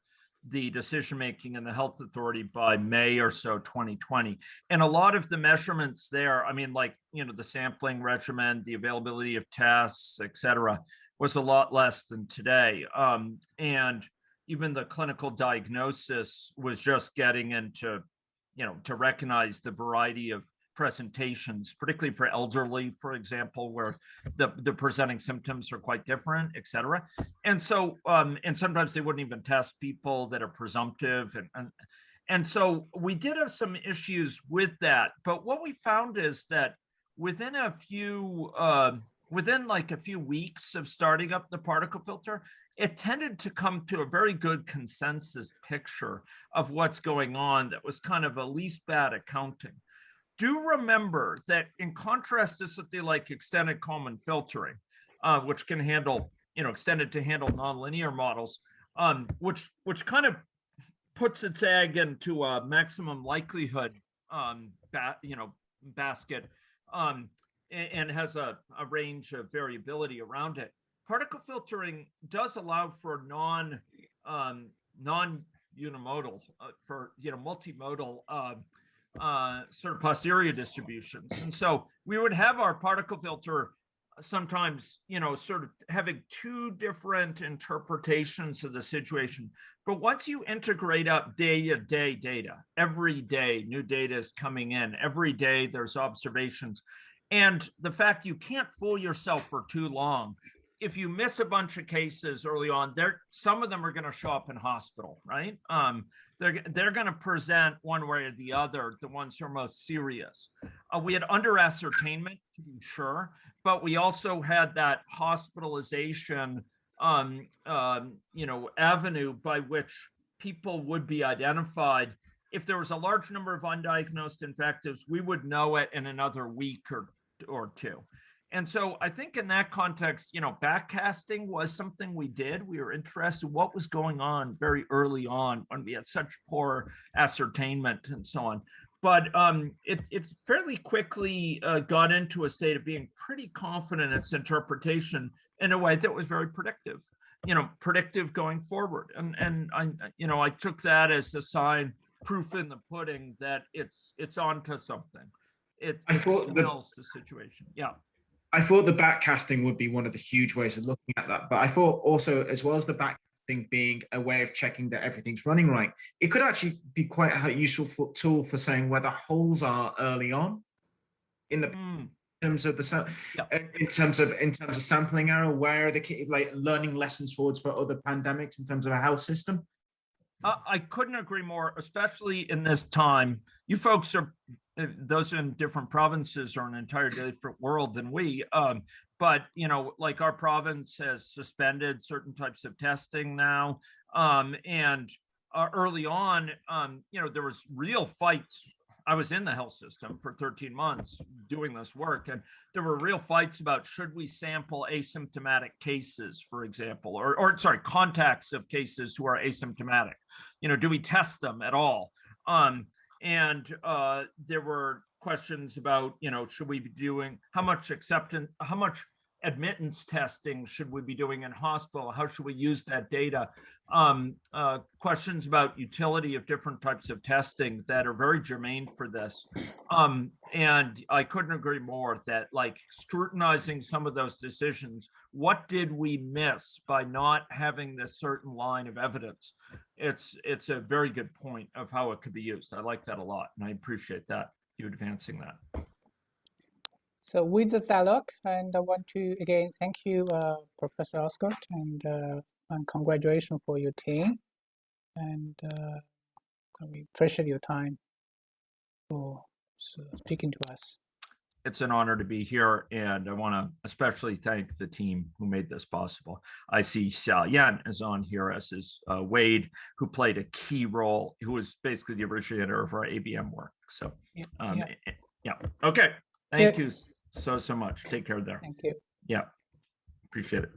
the decision-making in the health authority by May or so 2020. And a lot of the measurements there, I mean, like, the sampling regimen, the availability of tests, et cetera, was a lot less than today. And even the clinical diagnosis was just getting into, to recognize the variety of presentations, particularly for elderly, for example, where the presenting symptoms are quite different, et cetera. And so, and sometimes they wouldn't even test people that are presumptive. And so we did have some issues with that. But what we found is that within like a few weeks of starting up the particle filter, it tended to come to a very good consensus picture of what's going on that was kind of a least bad accounting. Do remember that in contrast to something like extended Kalman filtering, which can handle, extended to handle nonlinear models, which kind of puts its egg into a maximum likelihood, basket, and has a range of variability around it. Particle filtering does allow for non-unimodal, for multimodal sort of posterior distributions. And so we would have our particle filter sometimes, sort of having two different interpretations of the situation. But once you integrate up day-to-day data, every day new data is coming in, every day there's observations. And the fact you can't fool yourself for too long. If you miss a bunch of cases early on, some of them are going to show up in hospital, right? They're going to present one way or the other, the ones who are most serious. We had under ascertainment, to be sure, but we also had that hospitalization, avenue by which people would be identified. If there was a large number of undiagnosed infectives, we would know it in another week or two. And so I think in that context, backcasting was something we did. We were interested in what was going on very early on when we had such poor ascertainment and so on. But it fairly quickly got into a state of being pretty confident in its interpretation in a way that was very predictive, predictive going forward. And I took that as a sign, proof in the pudding, that it's onto something. It smells the situation. Yeah. I thought the backcasting would be one of the huge ways of looking at that. But I thought also, as well as the backcasting being a way of checking that everything's running right, it could actually be quite a useful tool for saying where the holes are early on in the terms of the in terms of sampling error, where are the learning lessons forwards for other pandemics in terms of a health system. I couldn't agree more, especially in this time. You folks are, those in different provinces are an entirely different world than we. But, like our province has suspended certain types of testing now. And early on, there was real fights. I was in the health system for 13 months doing this work, and there were real fights about should we sample asymptomatic cases, for example, or contacts of cases who are asymptomatic. Do we test them at all? And there were questions about, should we be doing how much admittance testing should we be doing in hospital? How should we use that data? Questions about utility of different types of testing that are very germane for this. And I couldn't agree more that, like, scrutinizing some of those decisions, what did we miss by not having this certain line of evidence? It's a very good point of how it could be used. I like that a lot, and I appreciate that, you advancing that. So with the dialogue, and I want to again thank you, Professor Osgood, and congratulations for your team. And we appreciate your time for speaking to us. It's an honor to be here, and I want to especially thank the team who made this possible. I see Xiaoyan is on here, as is Wade, who played a key role, who was basically the originator of our ABM work. So, yeah. Okay. Thank you so much. Take care there. Thank you. Yeah. Appreciate it.